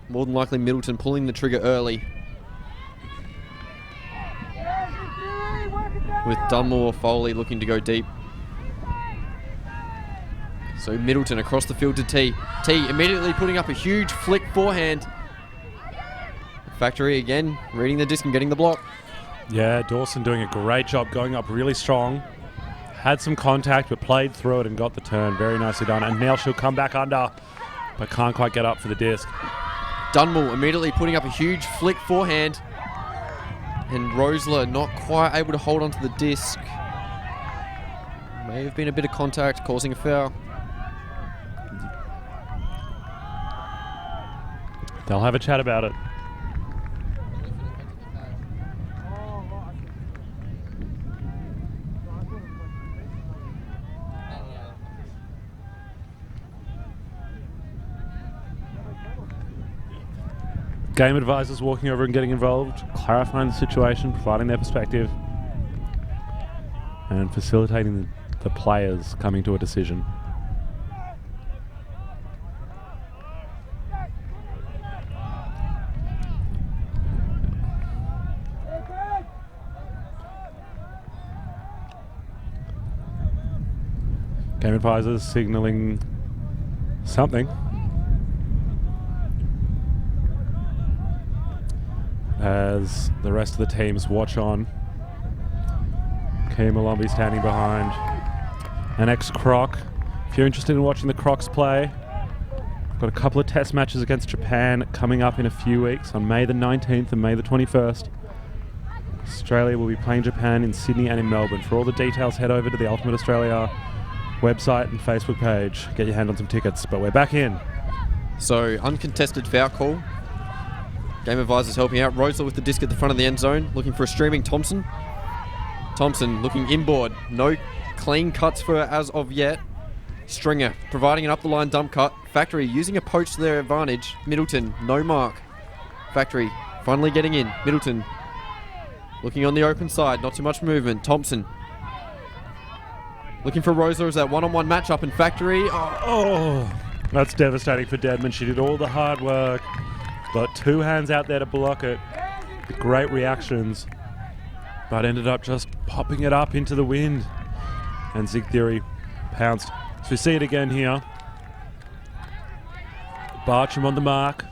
B: more than likely Middleton pulling the trigger early, with Dunmore or Foley looking to go deep. So Middleton across the field to T. T immediately putting up a huge flick forehand. Factory again, reading the disc and getting the block.
A: Yeah, Dawson doing a great job, going up really strong. Had some contact, but played through it and got the turn. Very nicely done. And now she'll come back under, but can't quite get up for the disc.
B: Dunmore immediately putting up a huge flick forehand. And Rosler not quite able to hold onto the disc. May have been a bit of contact, causing a foul.
A: They'll have a chat about it. Game advisors walking over and getting involved, clarifying the situation, providing their perspective, and facilitating the players coming to a decision. Game advisors signaling something. As the rest of the teams watch on. Key Malombi standing behind. An ex-Croc. If you're interested in watching the Crocs play, got a couple of test matches against Japan coming up in a few weeks on May the 19th and May the 21st. Australia will be playing Japan in Sydney and in Melbourne. For all the details, head over to the Ultimate Australia website and Facebook page. Get your hand on some tickets, but we're back in.
B: So, uncontested foul call. Game advisors helping out. Rosler with the disc at the front of the end zone, looking for a streaming Thompson. Thompson looking inboard. No clean cuts for her as of yet. Stringer providing an up-the-line dump cut. Factory using a poach to their advantage. Middleton, no mark. Factory finally getting in. Middleton looking on the open side. Not too much movement. Thompson looking for Rosler as that one-on-one matchup in Factory.
A: Oh, that's devastating for Deadman. She did all the hard work. Got two hands out there to block it. Great reactions. But ended up just popping it up into the wind. And Zig Theory pounced. So we see it again here. Bartram on the mark.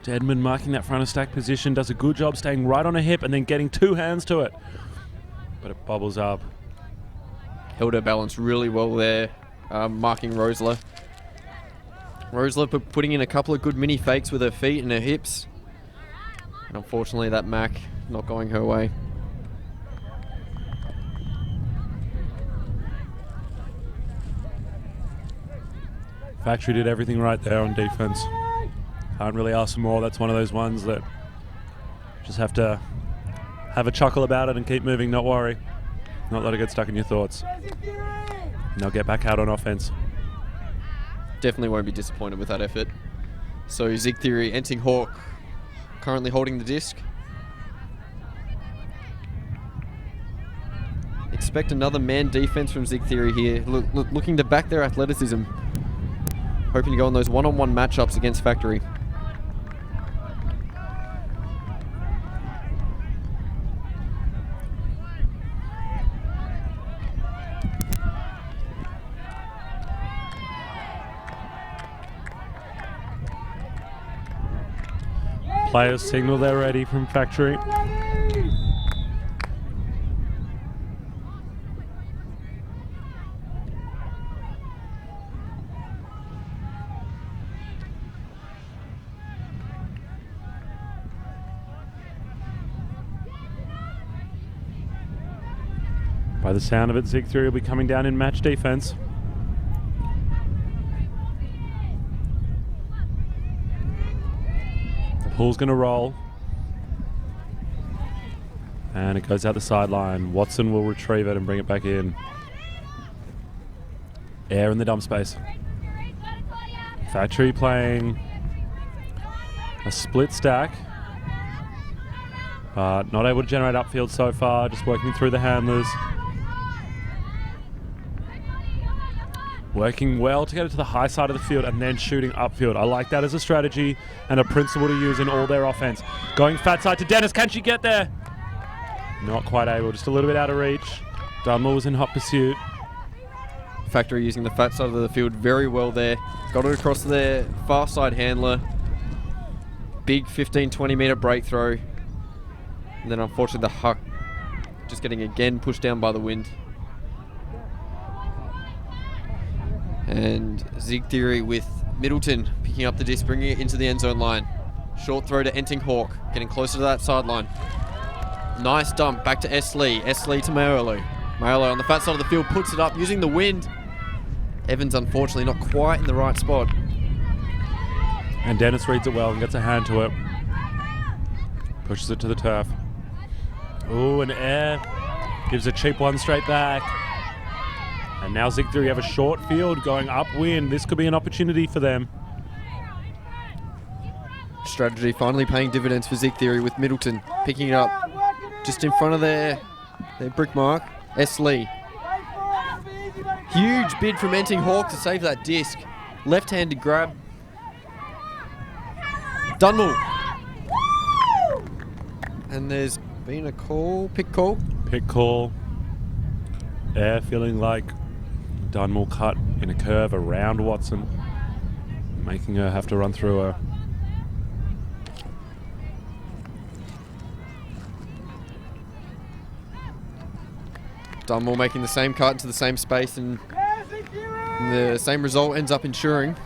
A: Deadman marking that front of stack position. Does a good job staying right on her hip and then getting two hands to it. But it bobbles up.
B: Held her balance really well there, marking Rosler. Rosler putting in a couple of good mini fakes with her feet and her hips. And unfortunately that Mac not going her way.
A: Factory did everything right there on defense. Can't really ask for more. That's one of those ones that just have to have a chuckle about it and keep moving, not worry. Not let it get stuck in your thoughts. And they'll get back out on offense.
B: Definitely won't be disappointed with that effort. So Zig Theory, Enting Hawk currently holding the disc. Expect another man defense from Zig Theory here. Looking to back their athleticism. Hoping to go on those one-on-one matchups against Factory.
A: Players signal they're ready from Factory. By the sound of it, Zig Theory will be coming down in match defense. The pool's going to roll. And it goes out the sideline. Watson will retrieve it and bring it back in. Air in the dump space. Factory playing a split stack. But not able to generate upfield so far, just working through the handlers. Working well to get it to the high side of the field and then shooting upfield. I like that as a strategy and a principle to use in all their offense. Going fat side to Dennis. Can she get there? Not quite able. Just a little bit out of reach. Dunmore was in hot pursuit.
B: Factory using the fat side of the field very well there. Got it across their far side handler. Big 15-20 metre break throw. And then unfortunately the huck just getting again pushed down by the wind. And Zig Theory with Middleton picking up the disc, bringing it into the end zone line. Short throw to Enting Hawk, getting closer to that sideline. Nice dump back to S. Lee. S. Lee to Mayolo. Mayolo on the fat side of the field puts it up using the wind. Evans unfortunately not quite in the right spot.
A: And Dennis reads it well and gets a hand to it. Pushes it to the turf. Ooh, an air. Gives a cheap one straight back. And now Zig Theory have a short field going upwind. This could be an opportunity for them.
B: Strategy finally paying dividends for Zig Theory with Middleton picking it up just in front of their brick mark. S. Lee. Huge bid from Enting Hawk to save that disc. Left-handed grab. Dunmore. And there's been a call, pick call.
A: Pick call. Air feeling like Dunmore cut in a curve around Watson, making her have to run through her.
B: Dunmore making the same cut into the same space, and the same result ends up ensuring.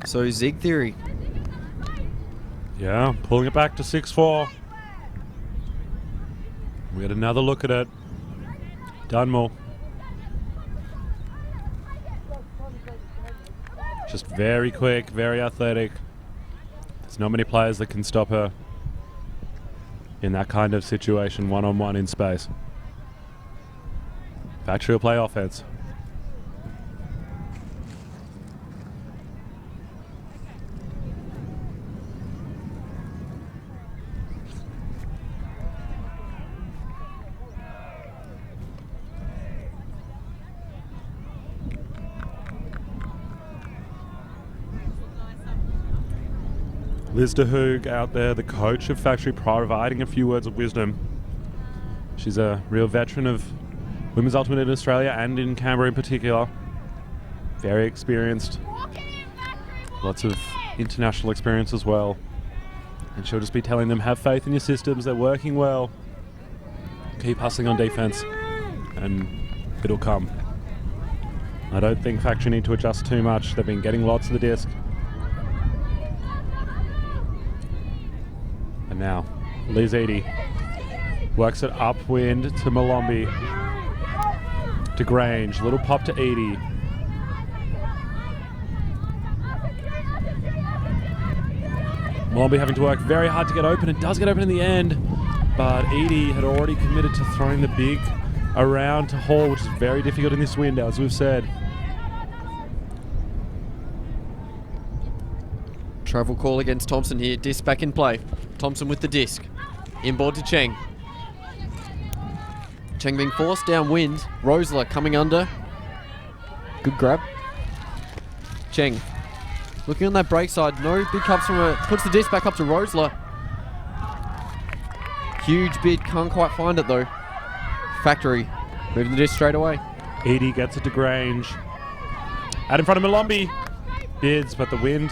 B: So Zig Theory.
A: Yeah, pulling it back to 6-4. We had another look at it. Dunmore. Just very quick, very athletic. There's not many players that can stop her in that kind of situation, one-on-one in space. Factory will play offense. Liz DeHoog out there, the coach of Factory, providing a few words of wisdom. She's a real veteran of Women's Ultimate in Australia and in Canberra in particular. Very experienced. Lots of international experience as well. And she'll just be telling them, have faith in your systems, they're working well. Keep hustling on defense and it'll come. I don't think Factory need to adjust too much. They've been getting lots of the disc. And now, Liz Eady works it upwind to Malombi. To Grange, little pop to Eady. Malombi having to work very hard to get open. It does get open in the end, but Eady had already committed to throwing the big around to Hall, which is very difficult in this window, as we've said.
B: Travel call against Thompson here. Disc back in play. Thompson with the disc. Inboard to Cheng. Cheng being forced downwind. Rosler coming under. Good grab. Cheng looking on that break side. No big cups from her. Puts the disc back up to Rosler. Huge bid. Can't quite find it though. Factory moving the disc straight away.
A: Eady gets it to Grange. Out in front of Malombi. Bids, but the wind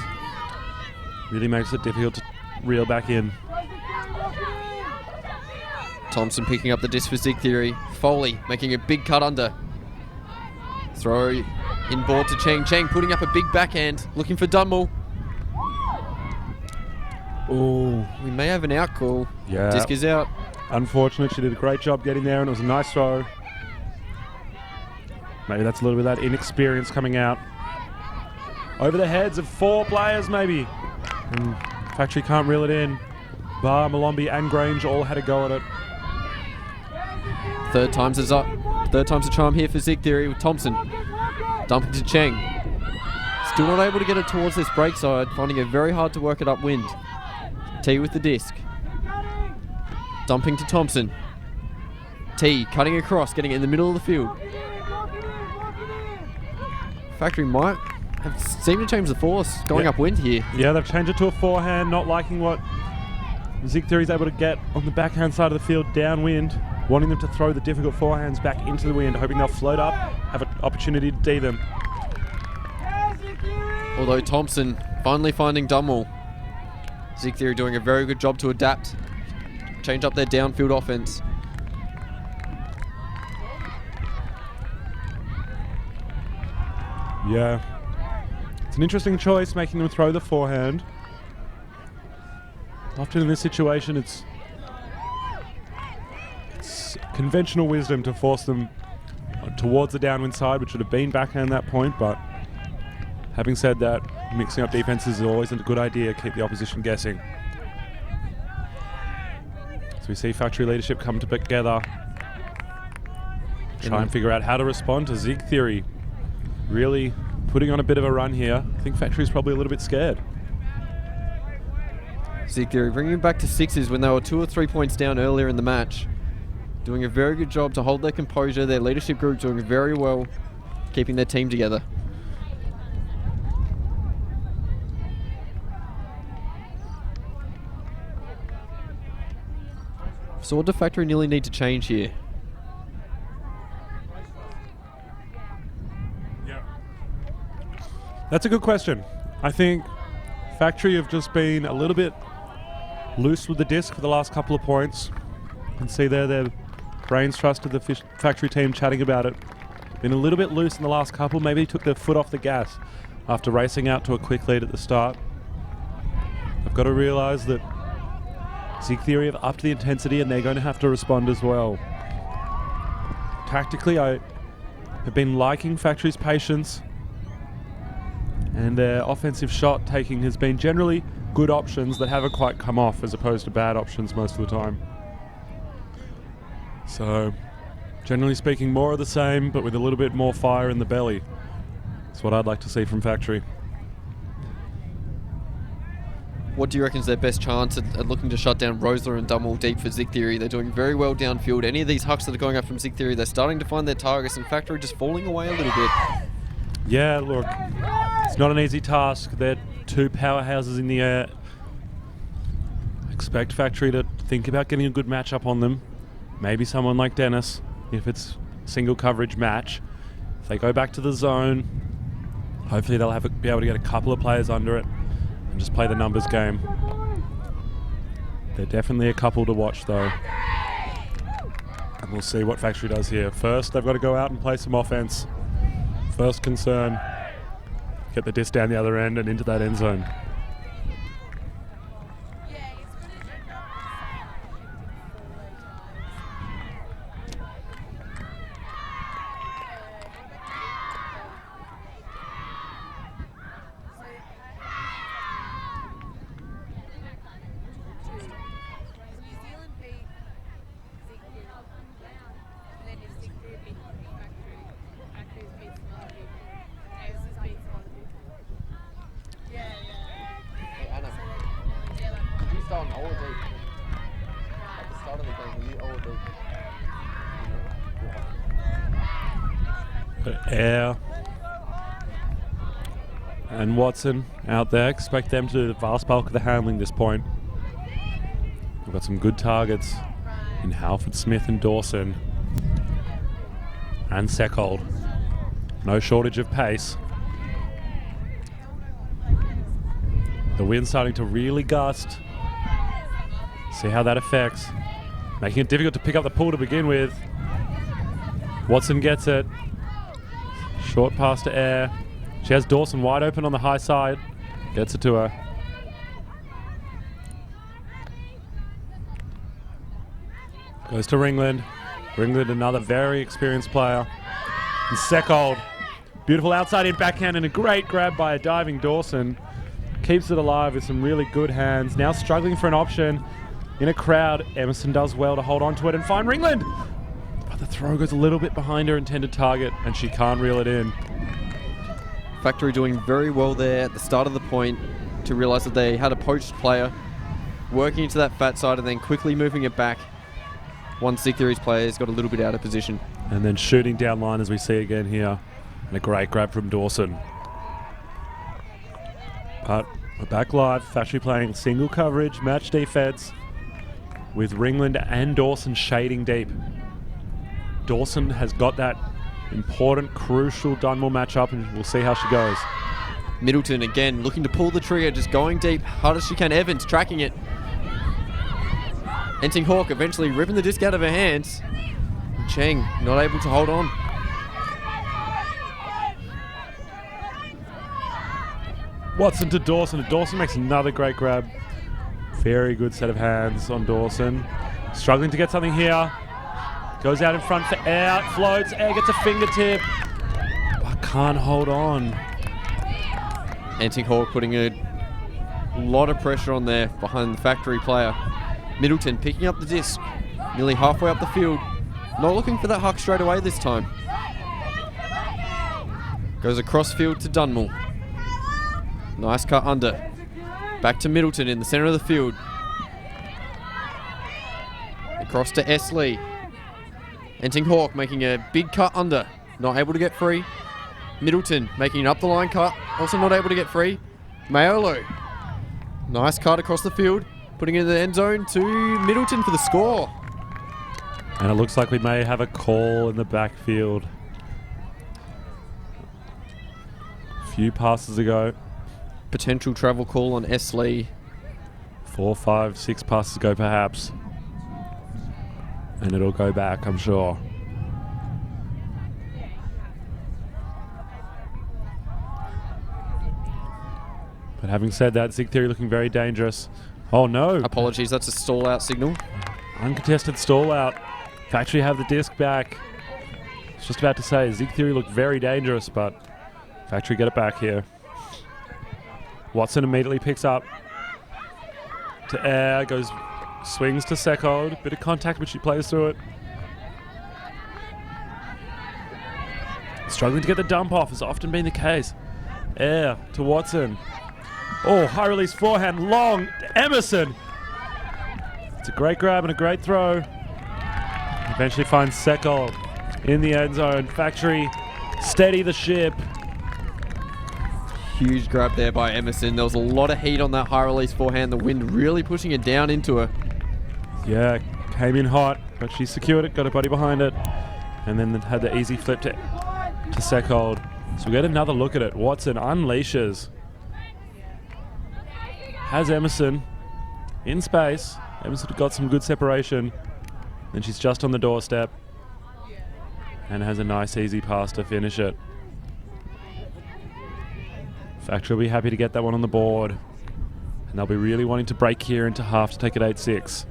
A: really makes it difficult to reel back in.
B: Thompson picking up the disc for Zig Theory. Foley making a big cut under. Throw in board to Cheng. Cheng putting up a big backhand, looking for Dunmore.
A: Oh,
B: We may have an out call.
A: yeah.
B: Disc is out.
A: Unfortunate. She did a great job getting there, and it was a nice throw. Maybe that's a little bit of that inexperience coming out. Over the heads of 4 players, maybe. And Factory can't reel it in. Bar, Malombi, and Grange all had a go at it.
B: Third time's is up. Third time's a charm here for Zig Theory with Thompson. Dumping to Cheng. Still not able to get it towards this break side, finding it very hard to work it upwind. T with the disc. Dumping to Thompson. T cutting across, getting it in the middle of the field. Factory might have seemed to change the force going
A: Yeah.
B: upwind here.
A: Yeah, they've changed it to a forehand, not liking what Zig Theory's able to get on the backhand side of the field downwind, wanting them to throw the difficult forehands back into the wind, hoping they'll float up, have an opportunity to D them.
B: Although Thompson finally finding Dunmore. Zig Theory doing a very good job to adapt, change up their downfield offense.
A: Yeah. It's an interesting choice, making them throw the forehand. Often in this situation, it's conventional wisdom to force them towards the downwind side, which would have been backhand at that point, but having said that, mixing up defenses is always a good idea, keep the opposition guessing. So we see Factory leadership come together, try and figure out how to respond to Zig Theory. Really putting on a bit of a run here. I think Factory's probably a little bit scared.
B: Zig Theory bringing it back to 6s when they were 2 or 3 points down earlier in the match. Doing a very good job to hold their composure. Their leadership group doing very well, keeping their team together. So what do Factory nearly need to change here?
A: That's a good question. I think Factory have just been a little bit loose with the disc for the last couple of points. You can see there their brains trusted the Factory team chatting about it. Been a little bit loose in the last couple. Maybe took their foot off the gas after racing out to a quick lead at the start. I've got to realise that Zig Theory have upped the intensity and they're going to have to respond as well. Tactically, I have been liking Factory's patience, and their offensive shot taking has been generally good options that haven't quite come off, as opposed to bad options most of the time. So, generally speaking, more of the same, but with a little bit more fire in the belly. That's what I'd like to see from Factory.
B: What do you reckon is their best chance at looking to shut down Rosler and Dunmore deep for Zig Theory? They're doing very well downfield. Any of these hucks that are going up from Zig Theory, they're starting to find their targets, and Factory just falling away a little bit.
A: Yeah, look, it's not an easy task. They're 2 powerhouses in the air. Expect Factory to think about getting a good matchup on them. Maybe someone like Dennis, if it's single coverage match. If they go back to the zone, hopefully they'll be able to get a couple of players under it and just play the numbers game. They're definitely a couple to watch though. And we'll see what Factory does here. First, they've got to go out and play some offense. First concern, get the disc down the other end and into that end zone. Air and Watson out there. Expect them to do the vast bulk of the handling this point. We've got some good targets in Halford, Smith and Dawson and Seckhold. No shortage of pace. The wind's starting to really gust. See how that affects. Making it difficult to pick up the pull to begin with. Watson gets it. Short pass to Air. She has Dawson wide open on the high side. Gets it to her. Goes to Ringland. Ringland, another very experienced player. And Seckold. Beautiful outside in backhand and a great grab by a diving Dawson. Keeps it alive with some really good hands. Now struggling for an option in a crowd. Emerson does well to hold on to it and find Ringland. But the throw goes a little bit behind her intended target and she can't reel it in.
B: Factory doing very well there at the start of the point to realise that they had a poached player. Working into that fat side and then quickly moving it back. Once Zig Theory's players got a little bit out of position.
A: And then shooting down line as we see again here. And a great grab from Dawson. But we're back live. Factory playing single coverage, match defense with Ringland and Dawson shading deep. Dawson has got that important, crucial Dunmore matchup and we'll see how she goes.
B: Middleton again looking to pull the trigger, just going deep, hard as she can. Evans tracking it. Enting Hawk eventually ripping the disc out of her hands. Cheng not able to hold on.
A: Watson to Dawson. Dawson makes another great grab. Very good set of hands on Dawson. Struggling to get something here. Goes out in front for Air. Floats. Air gets a fingertip. But can't hold on.
B: Enting Hawk putting a lot of pressure on there behind the Factory player. Middleton picking up the disc. Nearly halfway up the field. Not looking for that huck straight away this time. Goes across field to Dunmore. Nice cut under. Back to Middleton in the centre of the field. Across to S. Lee. Enting Hawk making a big cut under. Not able to get free. Middleton making an up the line cut. Also not able to get free. Mayolo. Nice cut across the field. Putting it in the end zone to Middleton for the score.
A: And it looks like we may have a call in the backfield. A few passes ago.
B: Potential travel call on S. Lee.
A: 4, 5, 6 passes ago perhaps. And it'll go back, I'm sure. But having said that, Zig Theory looking very dangerous. Oh no.
B: Apologies, that's a stall out signal.
A: Uncontested stall out. Factory have the disc back. I was just about to say, Zig Theory looked very dangerous, but Factory get it back here. Watson immediately picks up to Air, goes, swings to Seckold. Bit of contact, but she plays through it. Struggling to get the dump off, has often been the case. Air to Watson. Oh, high release forehand, long to Emerson. It's a great grab and a great throw. Eventually finds Seckold in the end zone. Factory steady the ship.
B: Huge grab there by Emerson. There was a lot of heat on that high release forehand. The wind really pushing it down into her.
A: Yeah, came in hot, but she secured it, got her body behind it, and then had the easy flip to Seckold. So we get another look at it. Watson unleashes. Has Emerson in space. Emerson got some good separation. Then she's just on the doorstep and has a nice easy pass to finish it. Factory will be happy to get that one on the board. And they'll be really wanting to break here into half to take it 8-6.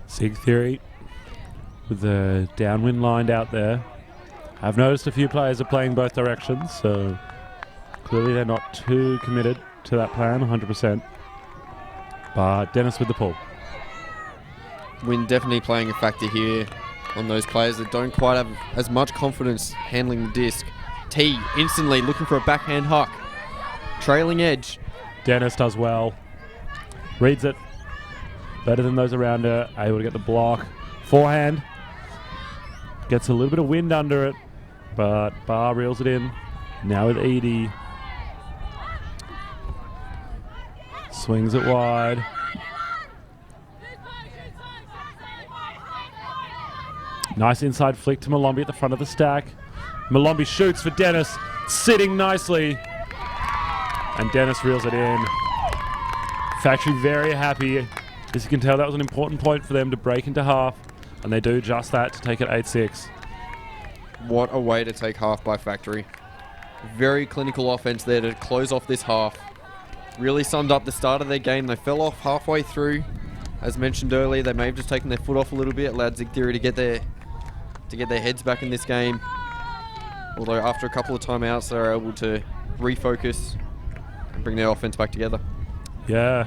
A: Zig Theory with the downwind lined out there. I've noticed a few players are playing both directions, so clearly they're not too committed to that plan, 100%. But Dennis with the pull.
B: Wind definitely playing a factor here on those players that don't quite have as much confidence handling the disc. T instantly looking for a backhand huck. Trailing edge.
A: Dennis does well. Reads it better than those around her. Able to get the block. Forehand. Gets a little bit of wind under it, but Barr reels it in. Now with Edie. Swings it wide. Nice inside flick to Malombi at the front of the stack. Malombi shoots for Dennis, sitting nicely. And Dennis reels it in. Factory very happy. As you can tell, that was an important point for them to break into half. And they do just that to take it 8-6.
B: What a way to take half by Factory. Very clinical offense there to close off this half. Really summed up the start of their game. They fell off halfway through. As mentioned earlier, they may have just taken their foot off a little bit, allowed Zig Theory to get their heads back in this game. Although after a couple of timeouts, they were able to refocus and bring their offense back together.
A: Yeah,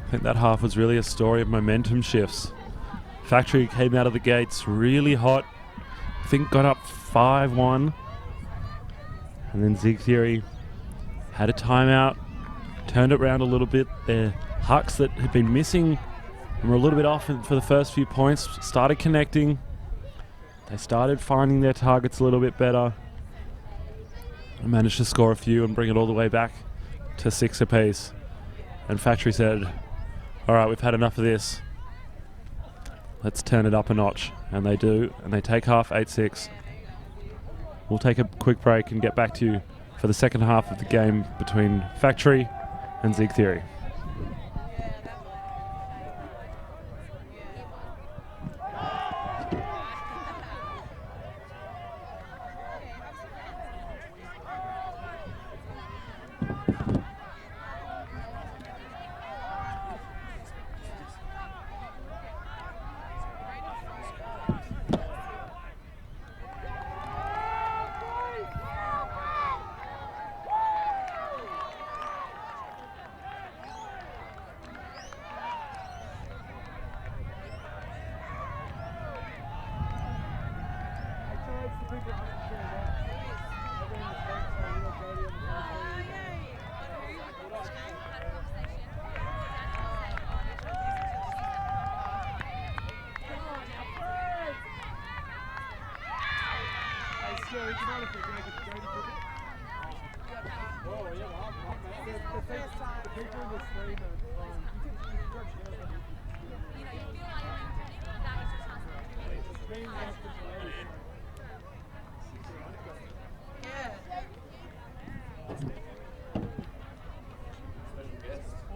A: I think that half was really a story of momentum shifts. Factory came out of the gates really hot. I think got up 5-1. And then Zig Theory had a timeout, turned it around a little bit. Their hucks that had been missing and were a little bit off for the first few points started connecting. They started finding their targets a little bit better. And managed to score a few and bring it all the way back to 6 apiece. And Factory said, all right, we've had enough of this. Let's turn it up a notch. And they do. And they take half 8-6. We'll take a quick break and get back to you for the second half of the game between Factory and Zig Theory.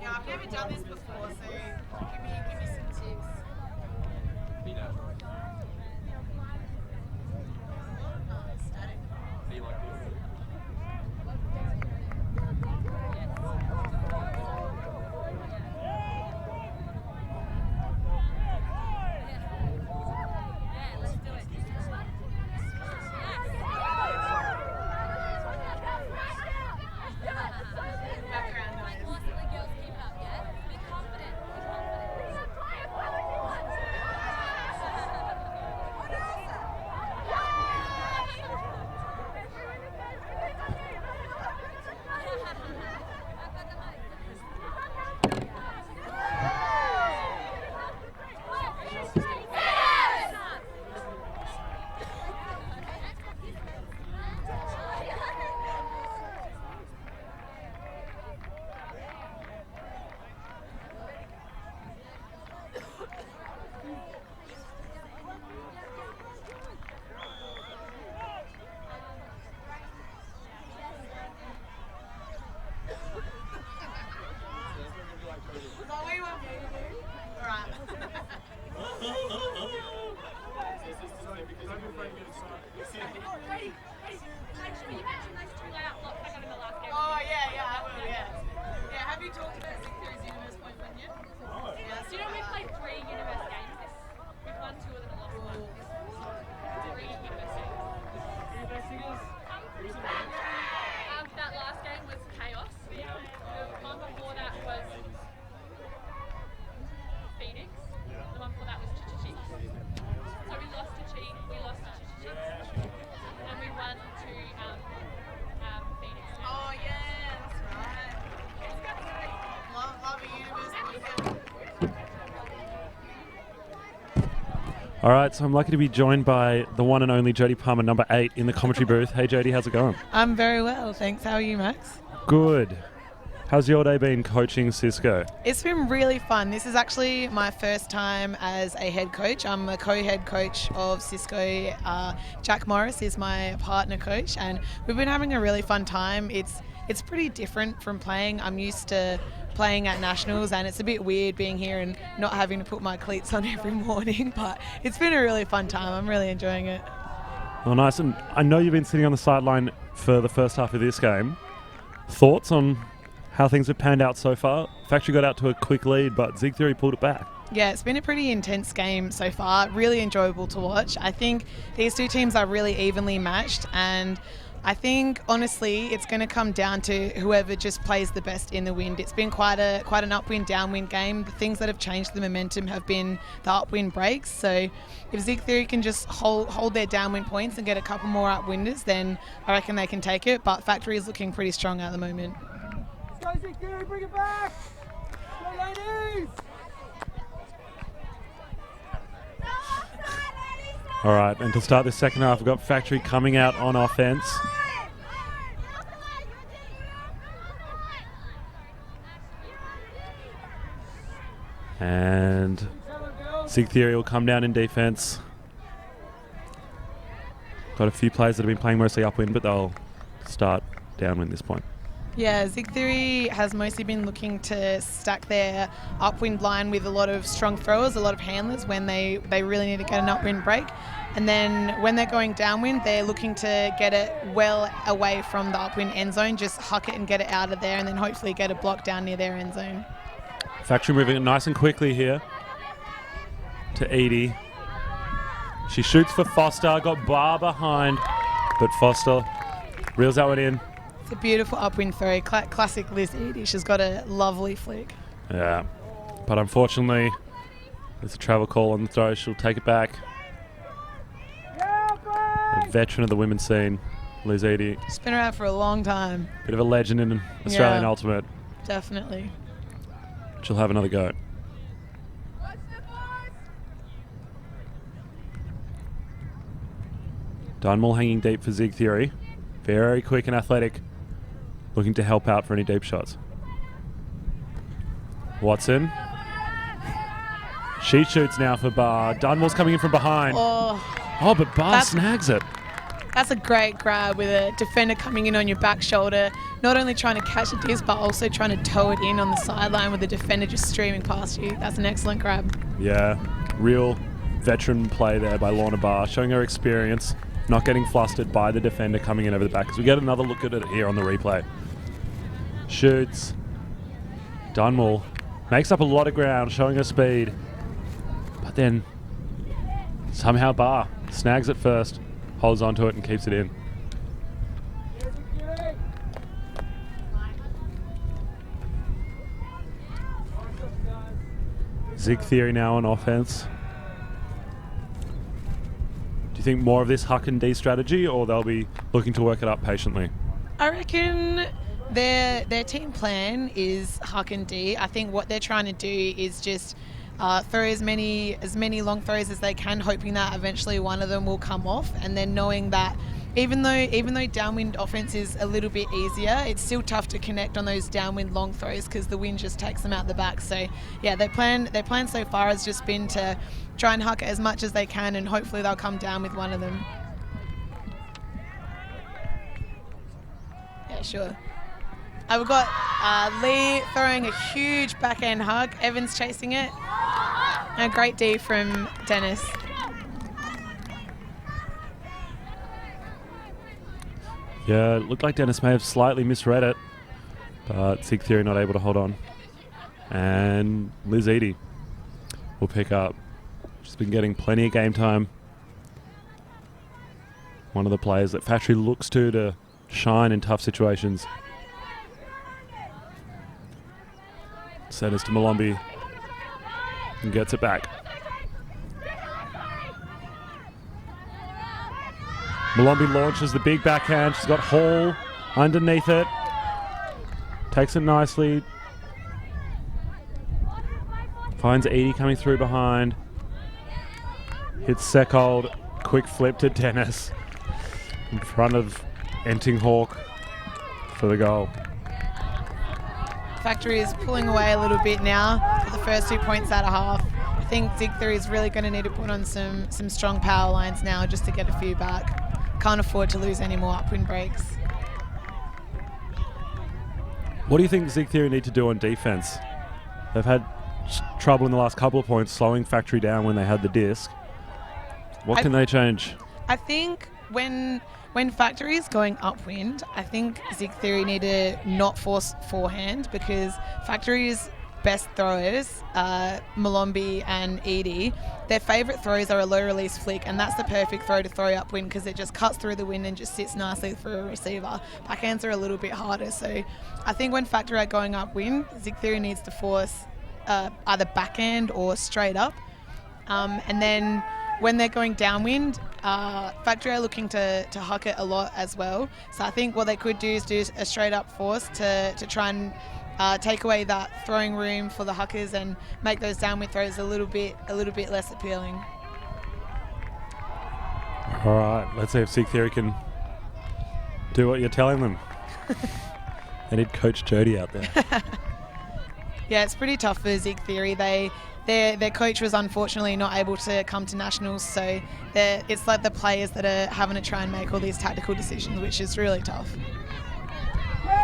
C: Yeah, I've never done this before, so give me some tips.
A: All right, so I'm lucky to be joined by the one and only Jodie Palmer, number 8, in the commentary booth. Hey, Jodie, how's it going?
C: I'm very well, thanks. How are you, Max?
A: Good. How's your day been coaching Cisco?
C: It's been really fun. This is actually my first time as a head coach. I'm a co-head coach of Cisco. Jack Morris is my partner coach, and we've been having a really fun time. It's pretty different from playing. I'm used to playing at nationals, and it's a bit weird being here and not having to put my cleats on every morning, but it's been a really fun time. I'm really enjoying it.
A: Oh, nice. And I know you've been sitting on the sideline for the first half of this game. Thoughts on how things have panned out so far? Factory got out to a quick lead, but Zig Theory pulled it back.
C: Yeah, it's been a pretty intense game so far. Really enjoyable to watch. I think these two teams are really evenly matched, and I think, honestly, it's going to come down to whoever just plays the best in the wind. It's been quite an upwind-downwind game. The things that have changed the momentum have been the upwind breaks. So if Zig Theory can just hold their downwind points and get a couple more upwinders, then I reckon they can take it. But Factory is looking pretty strong at the moment.
D: Let's go, Zig Theory, bring it back! Go, ladies!
A: All right, and to start the second half, we've got Factory coming out on offense. And Zig Theory will come down in defense. Got a few players that have been playing mostly upwind, but they'll start downwind this point.
C: Yeah, Zig Theory has mostly been looking to stack their upwind line with a lot of strong throwers, a lot of handlers when they really need to get an upwind break. And then when they're going downwind, they're looking to get it well away from the upwind end zone, just huck it and get it out of there, and then hopefully get a block down near their end zone.
A: Factory moving it nice and quickly here to Edie. She shoots for Foster, got Bar behind, but Foster reels that one in.
C: It's a beautiful upwind throw, classic Liz Edie. She's got a lovely flick.
A: Yeah, but unfortunately, there's a travel call on the throw. She'll take it back. A veteran of the women's scene, Liz Edie.
C: She's been around for a long time.
A: Bit of a legend in Australian
C: Yeah.
A: Ultimate.
C: Definitely.
A: She'll have another go. Dunmore hanging deep for Zig Theory. Very quick and athletic. Looking to help out for any deep shots. Watson. She shoots now for Bar. Dunmore's coming in from behind. Oh, but Bar snags it.
C: That's a great grab with a defender coming in on your back shoulder, not only trying to catch a disc, but also trying to tow it in on the sideline with the defender just streaming past you. That's an excellent grab.
A: Yeah, real veteran play there by Lorna Bar, showing her experience, not getting flustered by the defender coming in over the back. As we get another look at it here on the replay. Shoots. Dunmore makes up a lot of ground, showing her speed. But then somehow Bar snags it first, holds onto it and keeps it in. Zig Theory now on offense. Do you think more of this huck and D strategy, or they'll be looking to work it up patiently?
C: I reckon their team plan is huck and D. I think what they're trying to do is just throw as many long throws as they can, hoping that eventually one of them will come off, and then knowing that even though downwind offense is a little bit easier, it's still tough to connect on those downwind long throws because the wind just takes them out the back. So yeah, their plan so far has just been to try and huck it as much as they can, and hopefully they'll come down with one of them. Yeah, sure. We've got Lee throwing a huge backhand hug. Evans chasing it. And a great D from Dennis.
A: Yeah, it looked like Dennis may have slightly misread it, but Zig Theory not able to hold on. And Liz Edie will pick up. She's been getting plenty of game time. One of the players that Factory looks to shine in tough situations. Centers to Malombi and gets it back. Malombi launches the big backhand. She's got Hall underneath it. Takes it nicely. Finds Edie coming through behind. Hits Seckold, quick flip to Dennis in front of Entinghawk for the goal.
C: Factory is pulling away a little bit now for the first 2 points out of half. I think Zig 3 is really going to need to put on some strong power lines now just to get a few back. Can't afford to lose any more upwind breaks.
A: What do you think Zig Theory need to do on defense? They've had trouble in the last couple of points slowing Factory down when they had the disc. What can they change?
C: I think when Factory is going upwind, I think Zig Theory need to not force forehand, because Factory's best throwers, Malombi and Edie, their favourite throws are a low release flick, and that's the perfect throw to throw upwind because it just cuts through the wind and just sits nicely for a receiver. Backhands are a little bit harder, so I think when Factory are going upwind, Zig Theory needs to force either backhand or straight up, and then when they're going downwind, Factory are looking to huck it a lot as well. So I think what they could do is do a straight up force to try and take away that throwing room for the huckers and make those downwind throws a little bit less appealing.
A: All right, let's see if Zig Theory can do what you're telling them. They need Coach Jody out there.
C: Yeah, it's pretty tough for Zig Theory. Their coach was unfortunately not able to come to nationals, so it's like the players that are having to try and make all these tactical decisions, which is really tough.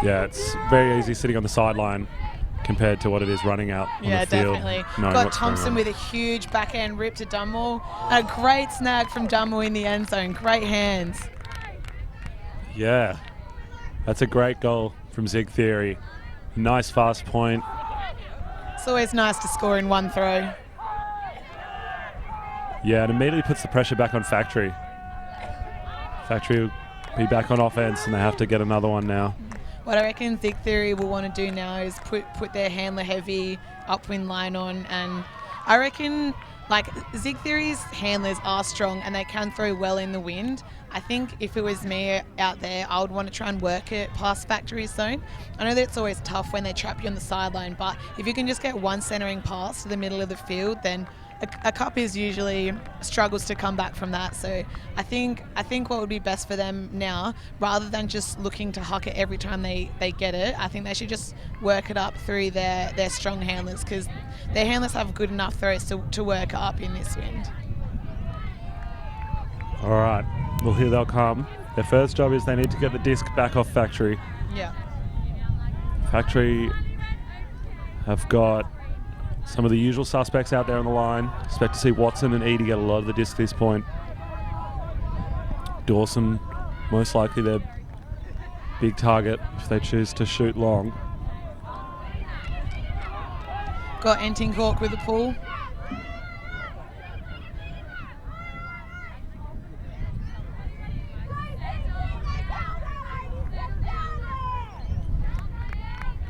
A: Yeah, it's very easy sitting on the sideline compared to what it is running out on the field.
C: Definitely. Got Thompson with a huge backhand rip to Dunmore. A great snag from Dunmore in the end zone. Great hands.
A: Yeah, that's a great goal from Zig Theory. Nice fast point.
C: It's always nice to score in one throw.
A: Yeah, it immediately puts the pressure back on Factory. Factory will be back on offense and they have to get another one now.
C: What I reckon Zig Theory will want to do now is put their handler heavy upwind line on, and I reckon like Zig Theory's handlers are strong and they can throw well in the wind. I think if it was me out there, I would want to try and work it past Factory's zone. I know that it's always tough when they trap you on the sideline, but if you can just get one centering pass to the middle of the field, then a cup is usually struggles to come back from that. So I think what would be best for them now, rather than just looking to huck it every time they get it, I think they should just work it up through their strong handlers, because their handlers have good enough throws to work up in this wind.
A: All right, well here they'll come. Their first job is they need to get the disc back off Factory.
C: Yeah.
A: Factory have got some of the usual suspects out there on the line. Expect to see Watson and Edie get a lot of the disc at this point. Dawson, most likely their big target if they choose to shoot long.
C: Got Entinghawk with the pull.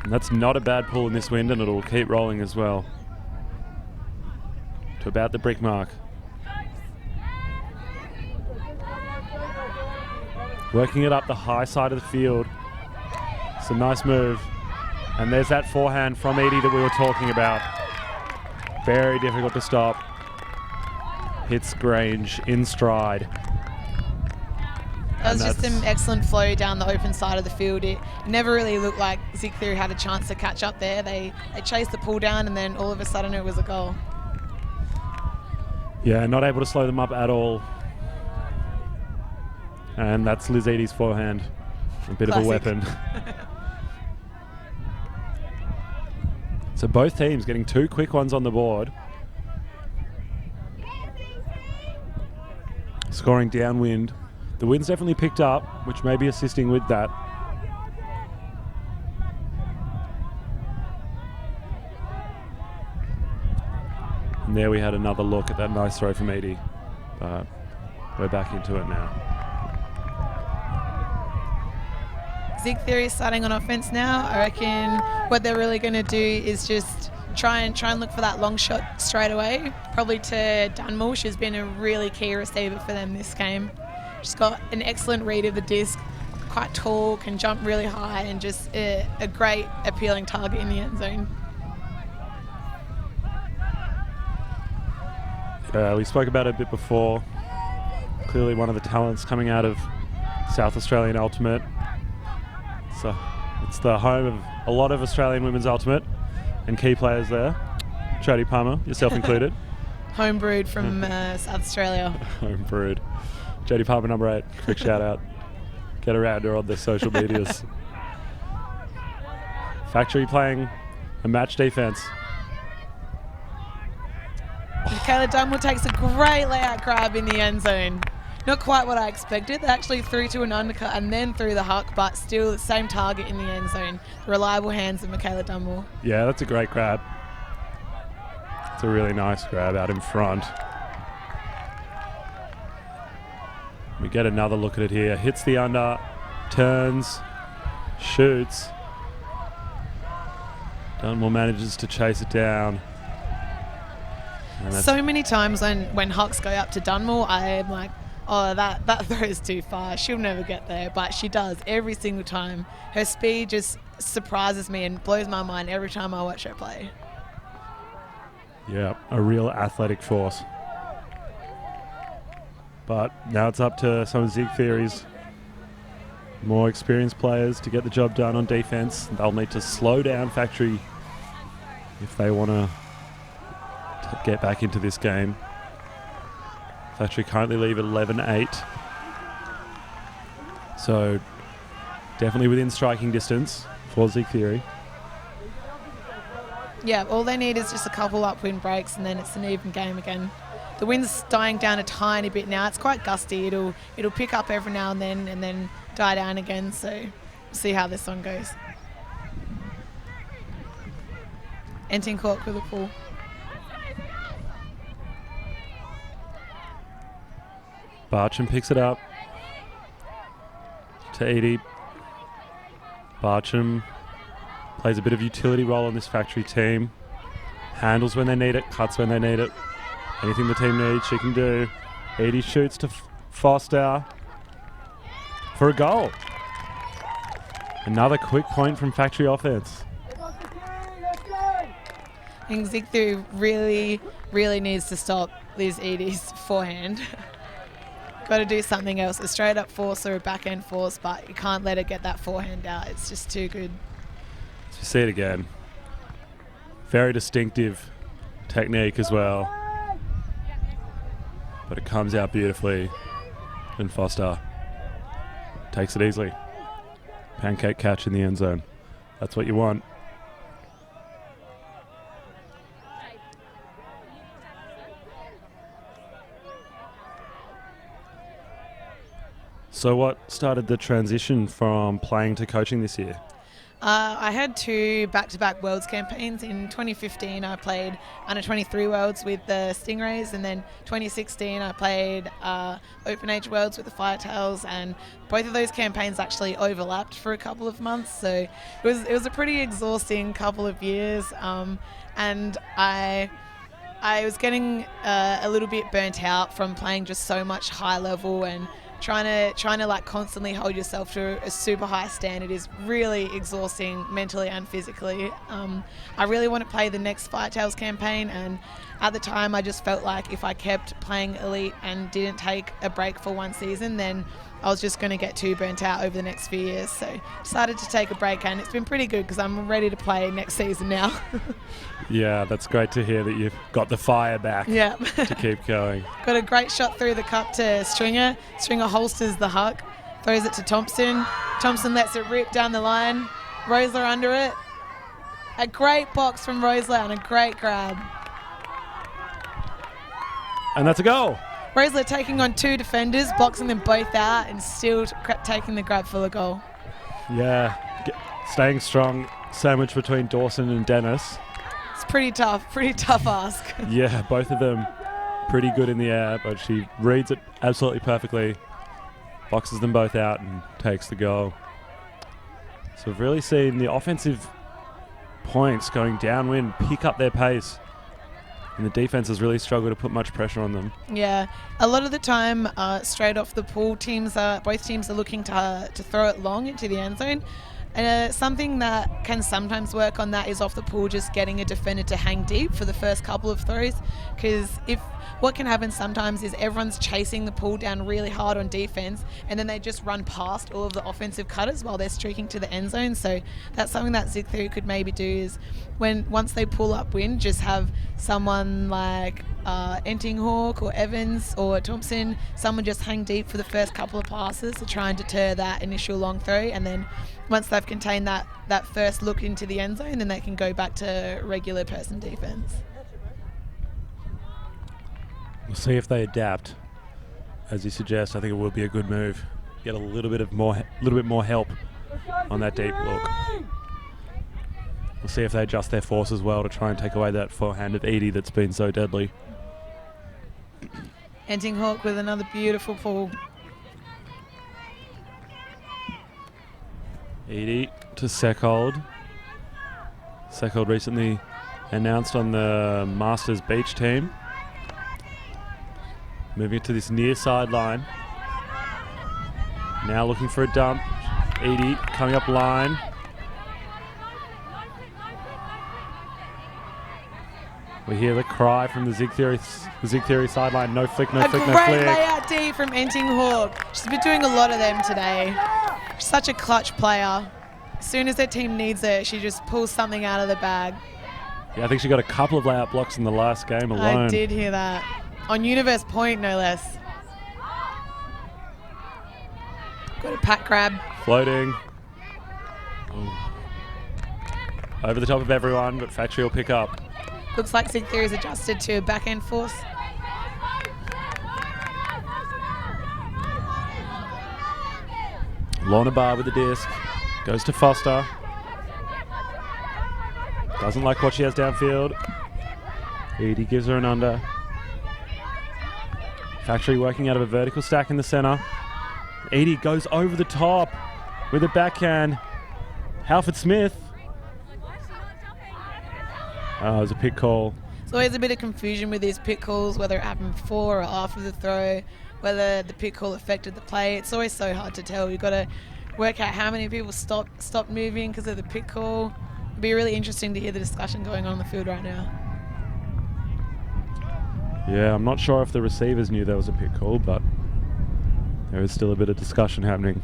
A: And that's not a bad pull in this wind, and it'll keep rolling as well. To about the brick mark. Working it up the high side of the field. It's a nice move. And there's that forehand from Edie that we were talking about. Very difficult to stop. Hits Grange in stride.
C: That was just an excellent flow down the open side of the field. It never really looked like Zig Theory had a chance to catch up there. They chased the pull down and then all of a sudden it was a goal.
A: Yeah, not able to slow them up at all. And that's Liz Edie's forehand. A bit
C: Classic.
A: of a weapon. So both teams getting two quick ones on the board. Scoring downwind. The wind's definitely picked up, which may be assisting with that. And there we had another look at that nice throw from Edie. But we're back into it now.
C: Zig Theory is starting on offense now. I reckon what they're really going to do is just try and look for that long shot straight away, probably to Dunmore. She's been a really key receiver for them this game. She's got an excellent read of the disc, quite tall, can jump really high, and just a great appealing target in the end zone.
A: We spoke about it a bit before. Clearly one of the talents coming out of South Australian Ultimate. So it's the home of a lot of Australian women's Ultimate and key players there. Jodie Palmer, yourself included.
C: Homebrewed from South Australia.
A: Homebrewed. Jodie Palmer, number 8. Quick shout out. Get around her on the social medias. Factory playing a match defense.
C: Michaela Dunmore takes a great layout grab in the end zone. Not quite what I expected. They actually threw to an undercut and then threw the huck, but still the same target in the end zone. The reliable hands of Michaela Dunmore.
A: Yeah, that's a great grab. It's a really nice grab out in front. We get another look at it here. Hits the under, turns, shoots. Dunmore manages to chase it down.
C: So many times when hucks go up to Dunmore, I'm like, oh, that throws too far. She'll never get there, but she does every single time. Her speed just surprises me and blows my mind every time I watch her play.
A: Yeah, a real athletic force. But now it's up to some of Zig Theory's more experienced players to get the job done on defense. They'll need to slow down Factory if they want to get back into this game. Factory currently leave at 11-8. So definitely within striking distance for Zig Theory.
C: Yeah, all they need is just a couple upwind breaks and then it's an even game again. The wind's dying down a tiny bit now. It's quite gusty. It'll pick up every now and then die down again. So we'll see how this one goes. Enting Cork with a pull.
A: Barcham picks it up to Edie. Barcham plays a bit of utility role on this Factory team. Handles when they need it, cuts when they need it. Anything the team needs, she can do. Edie shoots to Foster for a goal. Another quick point from Factory offense.
D: Let's
C: I think Zig Theory really needs to stop Liz Edie's forehand. Got to do something else, a straight up force or a back end force, but you can't let it get that forehand out. It's just too good.
A: You see it again. Very distinctive technique as well. But it comes out beautifully. And Foster takes it easily. Pancake catch in the end zone. That's what you want. So what started the transition from playing to coaching this year?
C: I had 2 back-to-back Worlds campaigns. In 2015, I played under 23 Worlds with the Stingrays, and then 2016, I played Open Age Worlds with the Firetails, and both of those campaigns actually overlapped for a couple of months. So it was a pretty exhausting couple of years, and I was getting a little bit burnt out from playing just so much high level and trying to like constantly hold yourself to a super high standard is really exhausting mentally and physically. I really want to play the next Firetails campaign, and at the time I just felt like if I kept playing Elite and didn't take a break for one season, then I was just going to get too burnt out over the next few years. So decided to take a break, and it's been pretty good because I'm ready to play next season now.
A: Yeah, that's great to hear that you've got the fire back
C: Yeah.
A: to keep going.
C: Got a great shot through the cup to Stringer. Stringer holsters the huck, throws it to Thompson. Thompson lets it rip down the line. Rosler under it. A great box from Rosler and a great grab.
A: And that's a goal.
C: Rosler taking on 2 defenders, boxing them both out and still taking the grab for the goal.
A: Yeah, staying strong, sandwiched between Dawson and Dennis.
C: It's pretty tough ask.
A: Yeah, both of them pretty good in the air, but she reads it absolutely perfectly, boxes them both out and takes the goal. So we've really seen the offensive points going downwind pick up their pace, and the defense has really struggled to put much pressure on them.
C: Yeah, a lot of the time, straight off the pool, both teams are looking to throw it long into the end zone. Something that can sometimes work on that is off the pool, just getting a defender to hang deep for the first couple of throws, because what can happen sometimes is everyone's chasing the pool down really hard on defense, and then they just run past all of the offensive cutters while they're streaking to the end zone. So that's something that Zig Theory could maybe do, is once they pull up wind, just have someone like Entinghawk or Evans or Thompson, someone just hang deep for the first couple of passes to try and deter that initial long throw, and then once they've contained that first look into the end zone, then they can go back to regular person defense.
A: We'll see if they adapt. As you suggest, I think it will be a good move. Get a little bit more help on that deep look. We'll see if they adjust their force as well to try and take away that forehand of Edie that's been so deadly.
C: Entinghawk with another beautiful pull.
A: Edie to Seckhold. Seckhold recently announced on the Masters Beach team. Moving it to this near sideline. Now looking for a dump. Edie coming up line. We hear the cry from the Zig Theory sideline. No flick, no flick, no flick.
C: A great layout D from Entinghawk. She's been doing a lot of them today. She's such a clutch player. As soon as their team needs it, she just pulls something out of the bag.
A: Yeah, I think she got a couple of layout blocks in the last game alone.
C: I did hear that. On Universe Point, no less. Got a pat grab.
A: Floating. Oh. Over the top of everyone, but Factory will pick up.
C: Looks like Zig Theory's adjusted to a backhand force.
A: Lorna Barr with the disc. Goes to Foster. Doesn't like what she has downfield. Edie gives her an under. Factory working out of a vertical stack in the center. Edie goes over the top with a backhand. Halford Smith. Oh, it was a pick call.
C: There's always a bit of confusion with these pick calls, whether it happened before or after the throw, whether the pick call affected the play. It's always so hard to tell. You've got to work out how many people stopped moving because of the pick call. It'd be really interesting to hear the discussion going on the field right now.
A: Yeah, I'm not sure if the receivers knew there was a pick call, but there is still a bit of discussion happening.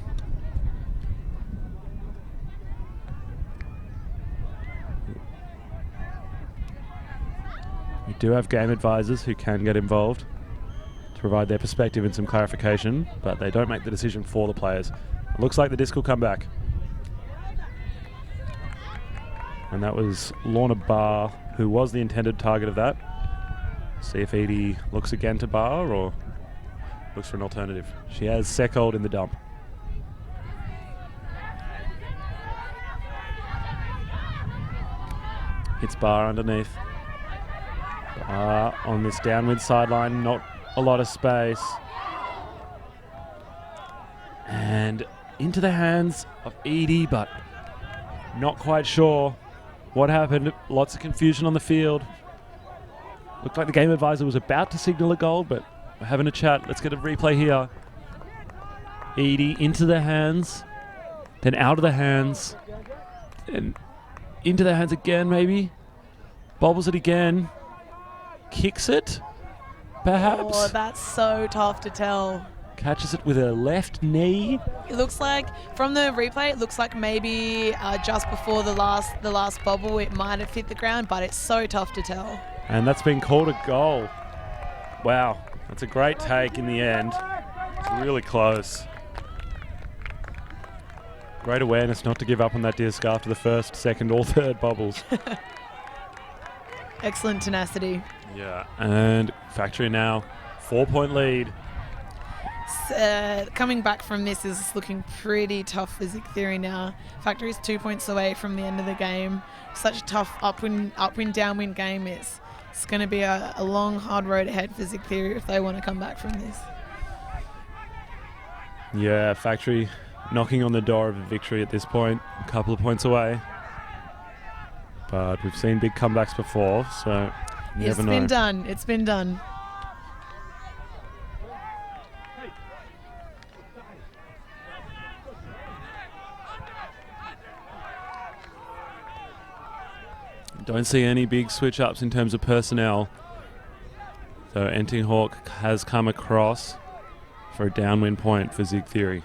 A: We do have game advisors who can get involved to provide their perspective and some clarification, but they don't make the decision for the players. It looks like the disc will come back. And that was Lorna Barr, who was the intended target of that. See if Edie looks again to Barr or looks for an alternative. She has Seckhold in the dump. Hits Barr underneath. Barr on this downwind sideline, not a lot of space. And into the hands of Edie, but not quite sure what happened. Lots of confusion on the field. Looked like the game advisor was about to signal a goal, but we're having a chat. Let's get a replay here. Edie into the hands, then out of the hands, and into the hands again maybe. Bobbles it again. Kicks it, perhaps.
C: Oh, that's so tough to tell.
A: Catches it with her left knee.
C: It looks like, from the replay, it looks like maybe just before the last bobble, it might have hit the ground, but it's so tough to tell.
A: And that's been called a goal. Wow, that's a great take in the end. It's really close. Great awareness not to give up on that disc after the first, second, or third bobbles.
C: Excellent tenacity.
A: Yeah, and Factory now 4-point lead.
C: Coming back from this is looking pretty tough for Zig Theory now. Factory's 2 points away from the end of the game. Such a tough upwind, downwind game. It's going to be a long, hard road ahead for Zig Theory if they want to come back from this.
A: Yeah, Factory knocking on the door of a victory at this point. A couple of points away. But we've seen big comebacks before, so you never know.
C: It's been done. It's been done.
A: Don't see any big switch ups in terms of personnel. So Entinghawk has come across for a downwind point for Zig Theory.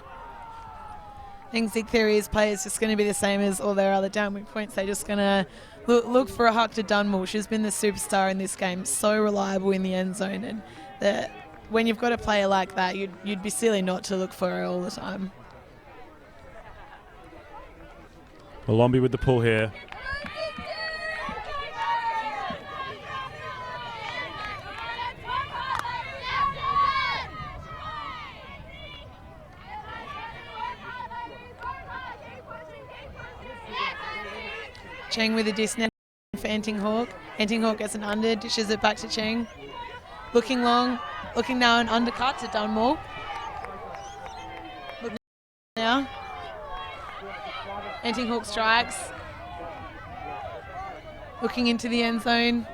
C: I think Zig Theory's play is just going to be the same as all their other downwind points. They're just going to look for a huck to Dunmore. She's been the superstar in this game, so reliable in the end zone. And when you've got a player like that, you'd be silly not to look for her all the time.
A: Malombi with the pull here.
C: Cheng with a dish now for Entinghawk. Entinghawk gets an under, dishes it back to Cheng. Looking long, looking now an undercut to Dunmore. Look now. Entinghawk strikes. Looking into the end zone.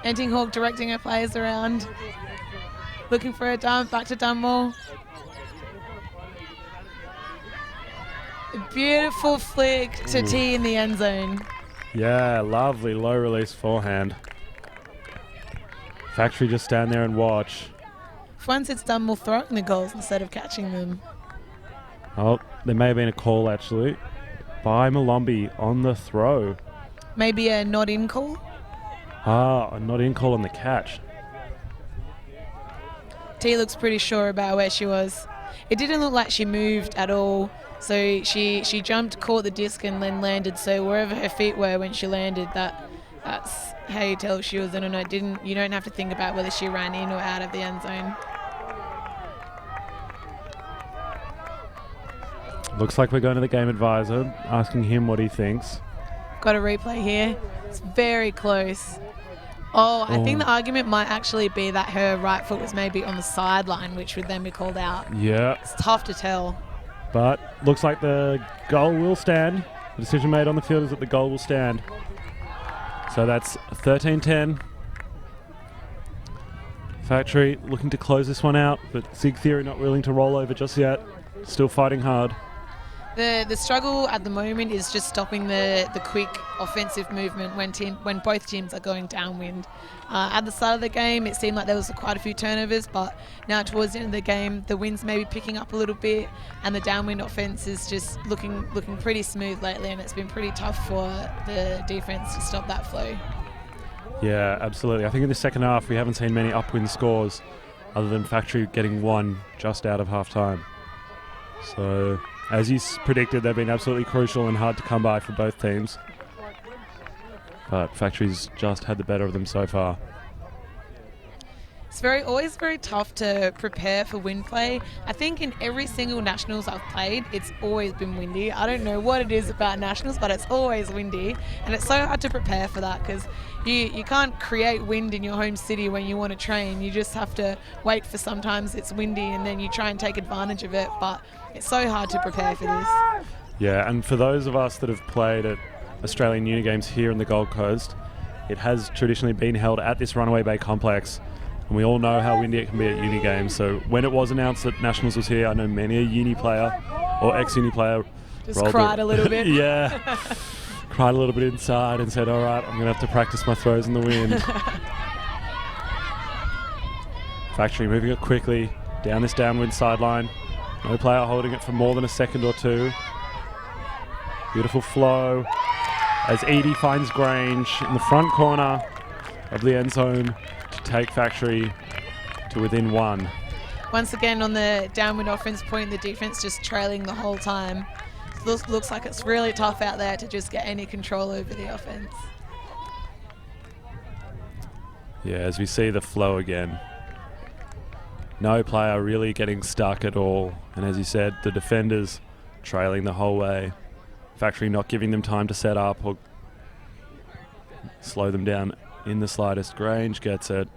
C: Entinghawk directing her players around. Looking for a dump, back to Dunmore. A beautiful flick to T in the end zone.
A: Yeah, lovely low release forehand. Factory just stand there and watch.
C: For once it's Dunmore throwing the goals instead of catching them.
A: Oh, there may have been a call actually by Malombi on the throw.
C: Maybe a not in call.
A: A not in call on the catch.
C: T looks pretty sure about where she was. It didn't look like she moved at all. So she jumped, caught the disc and then landed. So wherever her feet were when she landed, that's how you tell she was in or not. You don't have to think about whether she ran in or out of the end zone.
A: Looks like we're going to the game advisor, asking him what he thinks.
C: Got a replay here. It's very close. I think the argument might actually be that her right foot was maybe on the sideline, which would then be called out.
A: Yeah.
C: It's tough to tell.
A: But looks like the goal will stand. The decision made on the field is that the goal will stand. So that's 13-10. Factory looking to close this one out, but Zig Theory not willing to roll over just yet. Still fighting hard.
C: The struggle at the moment is just stopping the quick offensive movement when both teams are going downwind. At the start of the game, it seemed like there was quite a few turnovers, but now towards the end of the game, the wind's maybe picking up a little bit, and the downwind offense is just looking pretty smooth lately, and it's been pretty tough for the defense to stop that flow.
A: Yeah, absolutely. I think in the second half, we haven't seen many upwind scores other than Factory getting one just out of half time. So, as you predicted, they've been absolutely crucial and hard to come by for both teams. But Factory's just had the better of them so far.
C: It's always very tough to prepare for wind play. I think in every single Nationals I've played, it's always been windy. I don't know what it is about Nationals, but it's always windy. And it's so hard to prepare for that because you can't create wind in your home city when you want to train. You just have to wait for sometimes it's windy and then you try and take advantage of it. But it's so hard to prepare for this.
A: Yeah, and for those of us that have played at Australian Uni Games here in the Gold Coast, it has traditionally been held at this Runaway Bay complex. And we all know how windy it can be at uni games. So when it was announced that Nationals was here, I know many a uni player or ex-uni player
C: just cried a little bit.
A: Yeah, cried a little bit inside and said, all right, I'm going to have to practice my throws in the wind. Factory moving it quickly down this downwind sideline. No player holding it for more than a second or two. Beautiful flow as Edie finds Grange in the front corner of the end zone to take Factory to within one.
C: Once again on the downwind offense point, the defense just trailing the whole time. Looks like it's really tough out there to just get any control over the offense.
A: Yeah, as we see the flow again. No player really getting stuck at all. And as you said, the defenders trailing the whole way. Factory not giving them time to set up or slow them down in the slightest. Grange gets it.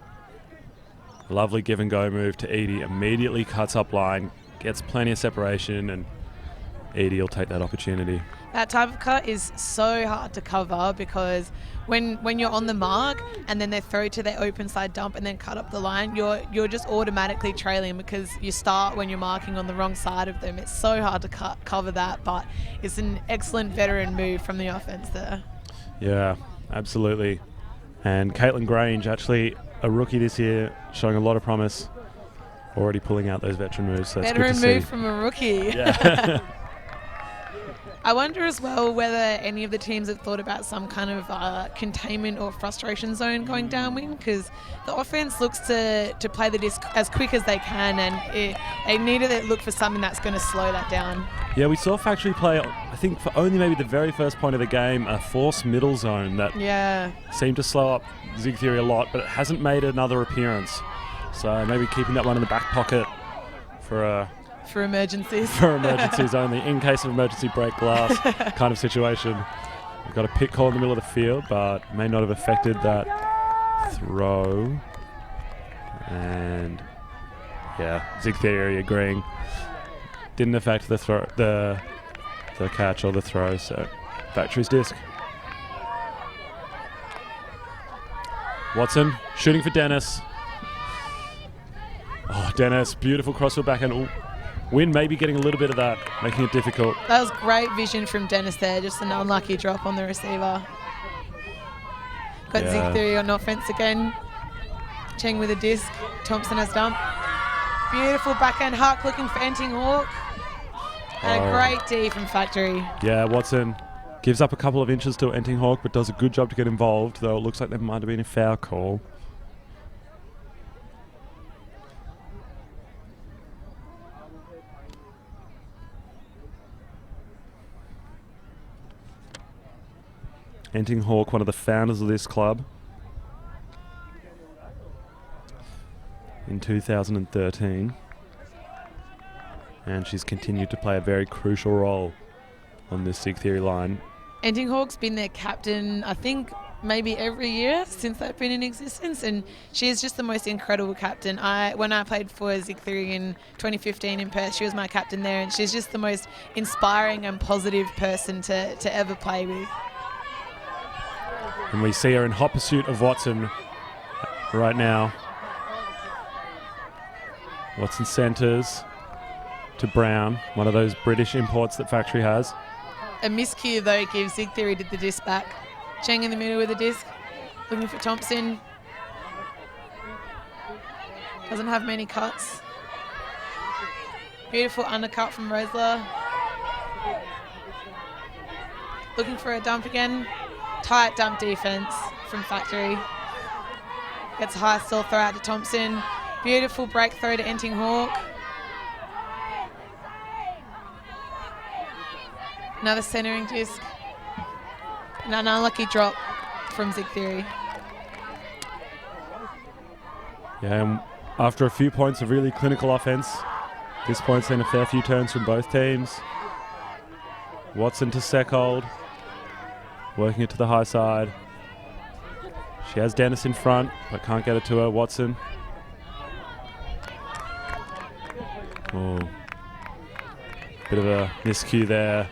A: Lovely give and go move to Edie. Immediately cuts up line, gets plenty of separation and Edie will take that opportunity.
C: That type of cut is so hard to cover because when you're on the mark and then they throw to their open side dump and then cut up the line, you're just automatically trailing because you start when you're marking on the wrong side of them. It's so hard to cover that, but it's an excellent veteran move from the offense there.
A: Yeah, absolutely. And Caitlin Grange, actually a rookie this year, showing a lot of promise, already pulling out those veteran moves. So that's good to see.
C: Veteran move from a rookie.
A: Yeah.
C: I wonder as well whether any of the teams have thought about some kind of containment or frustration zone going downwind, because the offense looks to play the disc as quick as they can, and they need to look for something that's going to slow that down.
A: Yeah, we saw Factory play, I think, for only maybe the very first point of the game, a force middle zone that seemed to slow up Zig Theory a lot, but it hasn't made another appearance. So maybe keeping that one in the back pocket for
C: emergencies.
A: For emergencies only, in case of emergency break glass kind of situation. We've got a pit call in the middle of the field, but may not have affected that throw. And yeah, Zig Theory agreeing. Didn't affect the throw, the catch or the throw, so Factory's disc. Watson shooting for Dennis. Oh, Dennis, beautiful crossfield backhand. Ooh. Win maybe getting a little bit of that, making it difficult.
C: That was great vision from Dennis there, just an unlucky drop on the receiver. Got Zig Theory on offense again. Cheng with a disc. Thompson has dump. Beautiful backhand huck looking for Enting Hawk. And a great D from Factory.
A: Yeah, Watson gives up a couple of inches to Enting Hawk, but does a good job to get involved, though it looks like there might have been a foul call. Enting Hawk, one of the founders of this club in 2013, and she's continued to play a very crucial role on this Zig Theory line.
C: Enting Hawk's been their captain, I think, maybe every year since they've been in existence, and she is just the most incredible captain. When I played for Zig Theory in 2015 in Perth, she was my captain there, and she's just the most inspiring and positive person to ever play with.
A: And we see her in hot pursuit of Watson right now. Watson centres to Brown, one of those British imports that Factory has.
C: A miscue though gives Zig Theory the disc back. Cheng in the middle with the disc, looking for Thompson. Doesn't have many cuts. Beautiful undercut from Rosler. Looking for a dump again. Tight dump defense from Factory. Gets a high still throw out to Thompson. Beautiful break throw to Enting Hawk. Another centering disc. And an unlucky drop from Zig Theory.
A: Yeah, and after a few points of really clinical offense, this point's seen a fair few turns from both teams. Watson to Seckhold. Working it to the high side. She has Dennis in front, but can't get it to her. Watson. Oh. Bit of a miscue there.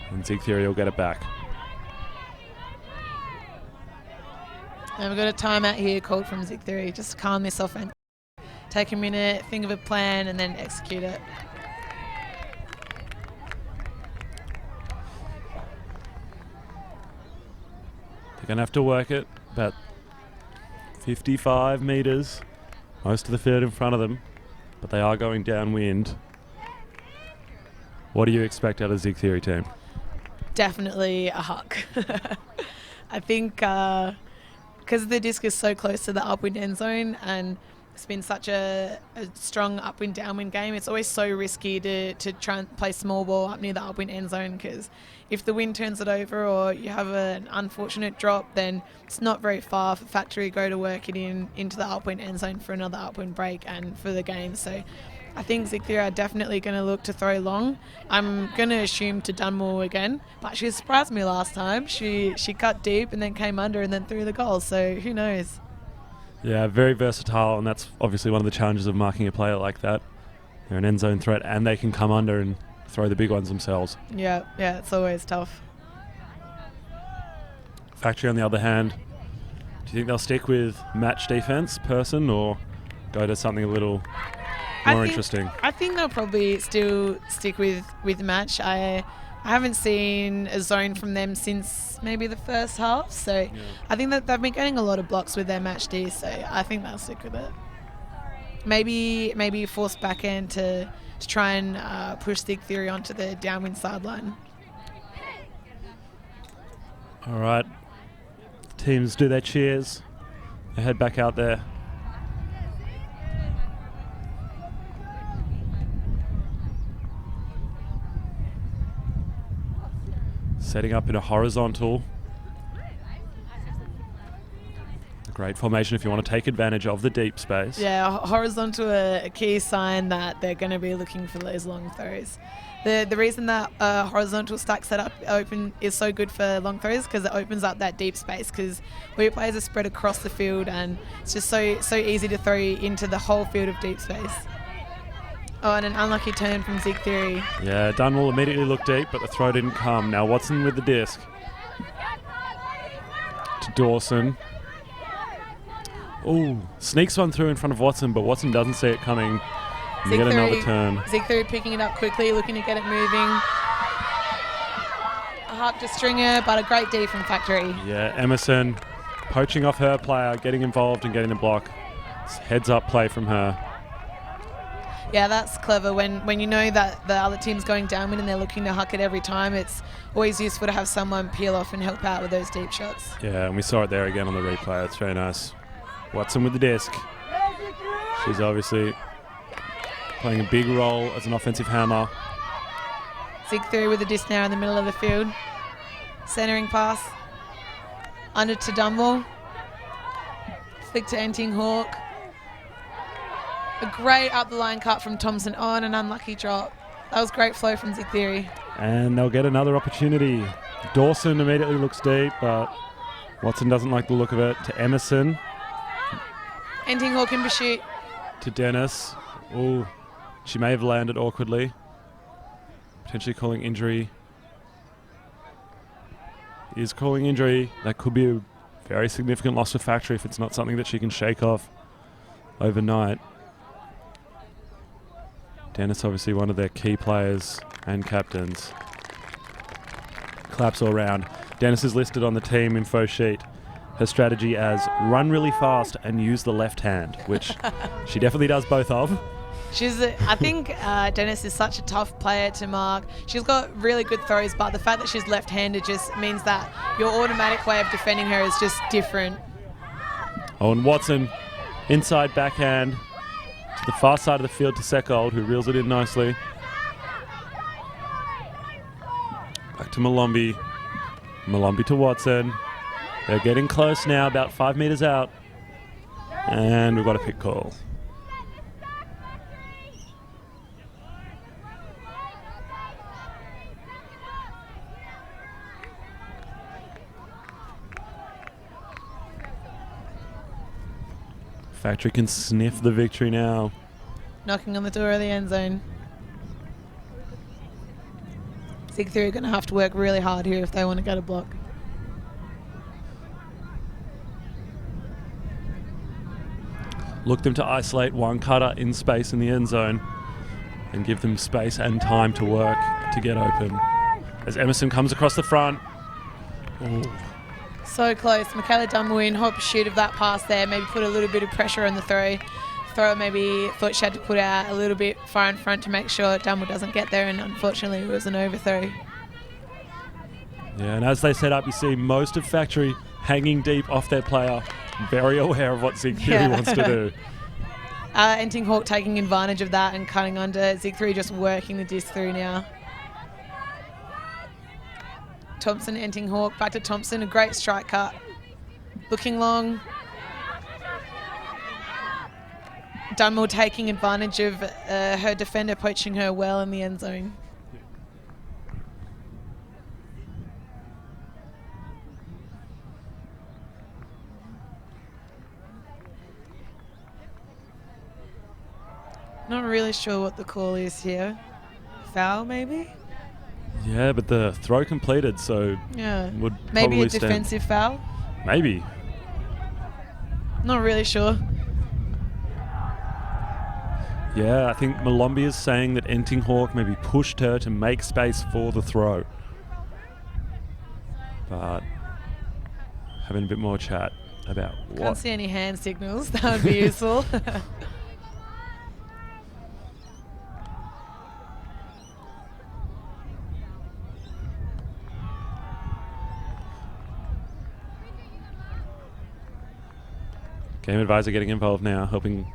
A: And Zig Theory will get it back.
C: And we've got a timeout here called from Zig Theory. Just calm this offense. Take a minute, think of a plan, and then execute it.
A: They're going to have to work it about 55 metres. Most of the field in front of them, but they are going downwind. What do you expect out of the Zig Theory team?
C: Definitely a huck. I think because the disc is so close to the upwind end zone and it's been such a strong upwind downwind game, it's always so risky to try and play small ball up near the upwind end zone, because if the wind turns it over or you have an unfortunate drop, then it's not very far for Factory to go to work it into the upwind end zone for another upwind break and for the game. So I think Zig Theory are definitely going to look to throw long. I'm going to assume to Dunmore again, but she surprised me last time. She cut deep and then came under and then threw the goal, so who knows?
A: Yeah, very versatile, and that's obviously one of the challenges of marking a player like that. They're an end zone threat and they can come under and throw the big ones themselves.
C: Yeah, it's always tough.
A: Factory, on the other hand, do you think they'll stick with match defense person or go to something a little more interesting?
C: I think they'll probably still stick with match. I haven't seen a zone from them since maybe the first half, so I think that they've been getting a lot of blocks with their match D, so I think they'll stick with it. Maybe force backhand to try and push Stick Theory onto the downwind sideline.
A: All right. Teams do their cheers. They head back out there. Setting up in a horizontal. A great formation if you want to take advantage of the deep space.
C: Yeah, horizontal a key sign that they're going to be looking for those long throws. The reason that horizontal stack setup open is so good for long throws because it opens up that deep space, because all your players are spread across the field and it's just so easy to throw into the whole field of deep space. Oh, and an unlucky turn from Zeke Theory.
A: Yeah, Dunn will immediately look deep, but the throw didn't come. Now Watson with the disc. To Dawson. Oh, sneaks one through in front of Watson, but Watson doesn't see it coming. You get another turn.
C: Zeke Theory picking it up quickly, looking to get it moving. A harp to Stringer, but a great D from Factory.
A: Yeah, Emerson poaching off her player, getting involved and getting the block. It's heads up play from her.
C: Yeah, that's clever. When you know that the other team's going downwind and they're looking to huck it every time, it's always useful to have someone peel off and help out with those deep shots.
A: Yeah, and we saw it there again on the replay. It's very nice. Watson with the disc. She's obviously playing a big role as an offensive hammer.
C: Zeke Theory with the disc now in the middle of the field. Centering pass. Under to Dumble. Flick to Enting Hawk. A great up the line cut from Thompson. Oh, and an unlucky drop. That was great flow from Zeke Theory.
A: And they'll get another opportunity. Dawson immediately looks deep, but Watson doesn't like the look of it. To Emerson.
C: Enting Hawk in pursuit.
A: To Dennis. Oh, she may have landed awkwardly. Potentially calling injury. Is calling injury. That could be a very significant loss for Factory if it's not something that she can shake off overnight. Dennis, obviously one of their key players and captains. Claps all round. Dennis is listed on the team info sheet. Her strategy as run really fast and use the left hand, which she definitely does both of.
C: I think Dennis is such a tough player to mark. She's got really good throws, but the fact that she's left-handed just means that your automatic way of defending her is just different.
A: Oh, and Watson, inside backhand to the far side of the field to Seckold, who reels it in nicely. Back to Malombi. Malombi to Watson. They're getting close now, about 5 meters out. And we've got a pick call. Factory can sniff the victory now.
C: Knocking on the door of the end zone. Zeke Theory are going to have to work really hard here if they want to get a block.
A: Look them to isolate one cutter in space in the end zone and give them space and time to work to get open. As Emerson comes across the front. Ooh.
C: So close. Michaela Dunwin, hope shoot of that pass there. Maybe put a little bit of pressure on the throw. Thrower maybe thought she had to put out a little bit far in front to make sure Dunwin doesn't get there, and unfortunately it was an overthrow.
A: Yeah, and as they set up, you see most of Factory hanging deep off their player, very aware of what Zeke Theory wants to do.
C: Enting Hawk taking advantage of that and cutting under. Zeke Theory just working the disc through now. Thompson, Enting Hawk, back to Thompson, a great strike cut. Looking long. Dunmore taking advantage of her defender poaching her well in the end zone. Not really sure what the call is here. foul, maybe?
A: Yeah, but the throw completed, so
C: Yeah.
A: would
C: Maybe
A: probably
C: a defensive foul?
A: Maybe.
C: Not really sure.
A: Yeah, I think Malombi is saying that Entinghawk maybe pushed her to make space for the throw. But having a bit more chat about
C: Can't
A: what.
C: see any hand signals. That would be useful.
A: Game advisor getting involved now, hoping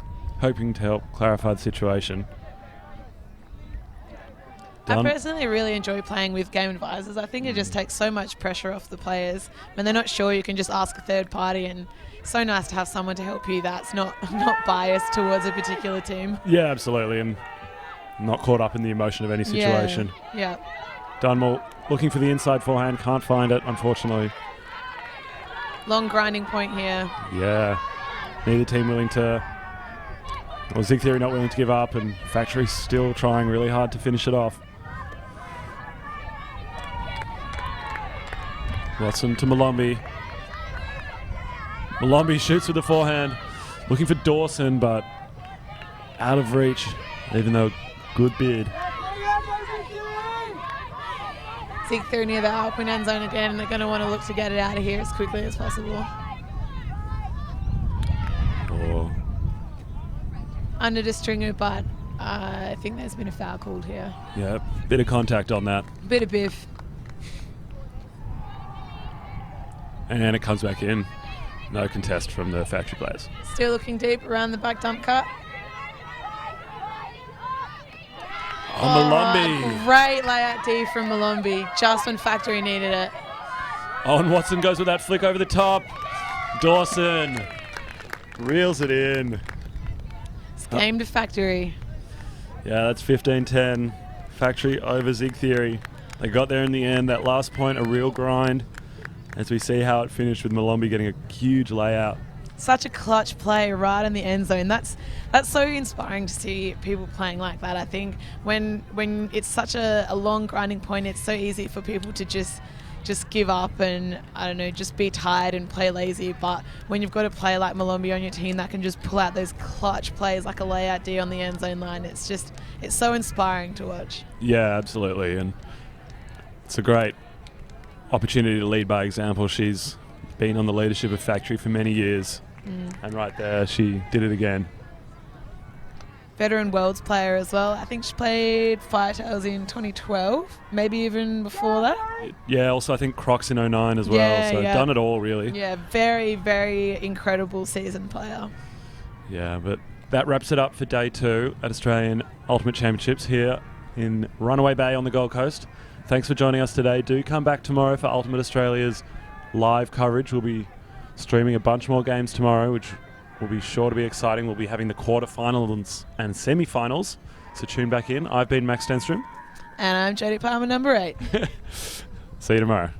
A: to help clarify the situation.
C: I personally really enjoy playing with game advisors. I think it just takes so much pressure off the players. When they're not sure, you can just ask a third party, and it's so nice to have someone to help you that's not biased towards a particular team.
A: Yeah, absolutely, and not caught up in the emotion of any situation.
C: Yeah.
A: Dunmore looking for the inside forehand, can't find it, unfortunately.
C: Long grinding point here.
A: Yeah, neither team willing to, or Zig Theory not willing to give up, and Factory still trying really hard to finish it off. Watson to Malombi. Malombi shoots with the forehand, looking for Dawson, but out of reach, even though good bid.
C: Zig through near the open end zone again, and they're going to want to look to get it out of here as quickly as possible.
A: Oh.
C: Under the stringer, but I think there's been a foul called here.
A: Yeah, bit of contact on that.
C: Bit of biff.
A: And it comes back in. No contest from the Factory players.
C: Still looking deep around the back dump cut.
A: Oh, Malombi.
C: Great layout D from Malombi, just when Factory needed it.
A: Oh, and Watson goes with that flick over the top. Dawson reels it in.
C: It's game to Factory.
A: Yeah, that's 15-10. Factory over Zig Theory. They got there in the end. That last point, a real grind. As we see how it finished with Malombi getting a huge layout.
C: Such a clutch play right in the end zone. That's so inspiring to see people playing like that. I think when it's such a long grinding point, it's so easy for people to just give up and, I don't know, just be tired and play lazy. But when you've got a player like Malombi on your team that can just pull out those clutch plays like a layout D on the end zone line, it's so inspiring to watch.
A: Yeah, absolutely. And it's a great opportunity to lead by example. She's been on the leadership of Factory for many years. And right there, she did it again.
C: Veteran Worlds player as well. I think she played Firetails in 2012, maybe even before that.
A: Yeah, also I think Crocs in 09 as well.
C: Yeah,
A: so
C: yeah.
A: done it all, really.
C: Yeah, very, very incredible season player.
A: Yeah, but that wraps it up for day 2 at Australian Ultimate Championships here in Runaway Bay on the Gold Coast. Thanks for joining us today. Do come back tomorrow for Ultimate Australia's live coverage. We'll be streaming a bunch more games tomorrow, which will be sure to be exciting. We'll be having the quarterfinals and semi-finals, so tune back in. I've been Max Stenstrom.
C: And I'm Jodie Palmer, number 8.
A: See you tomorrow.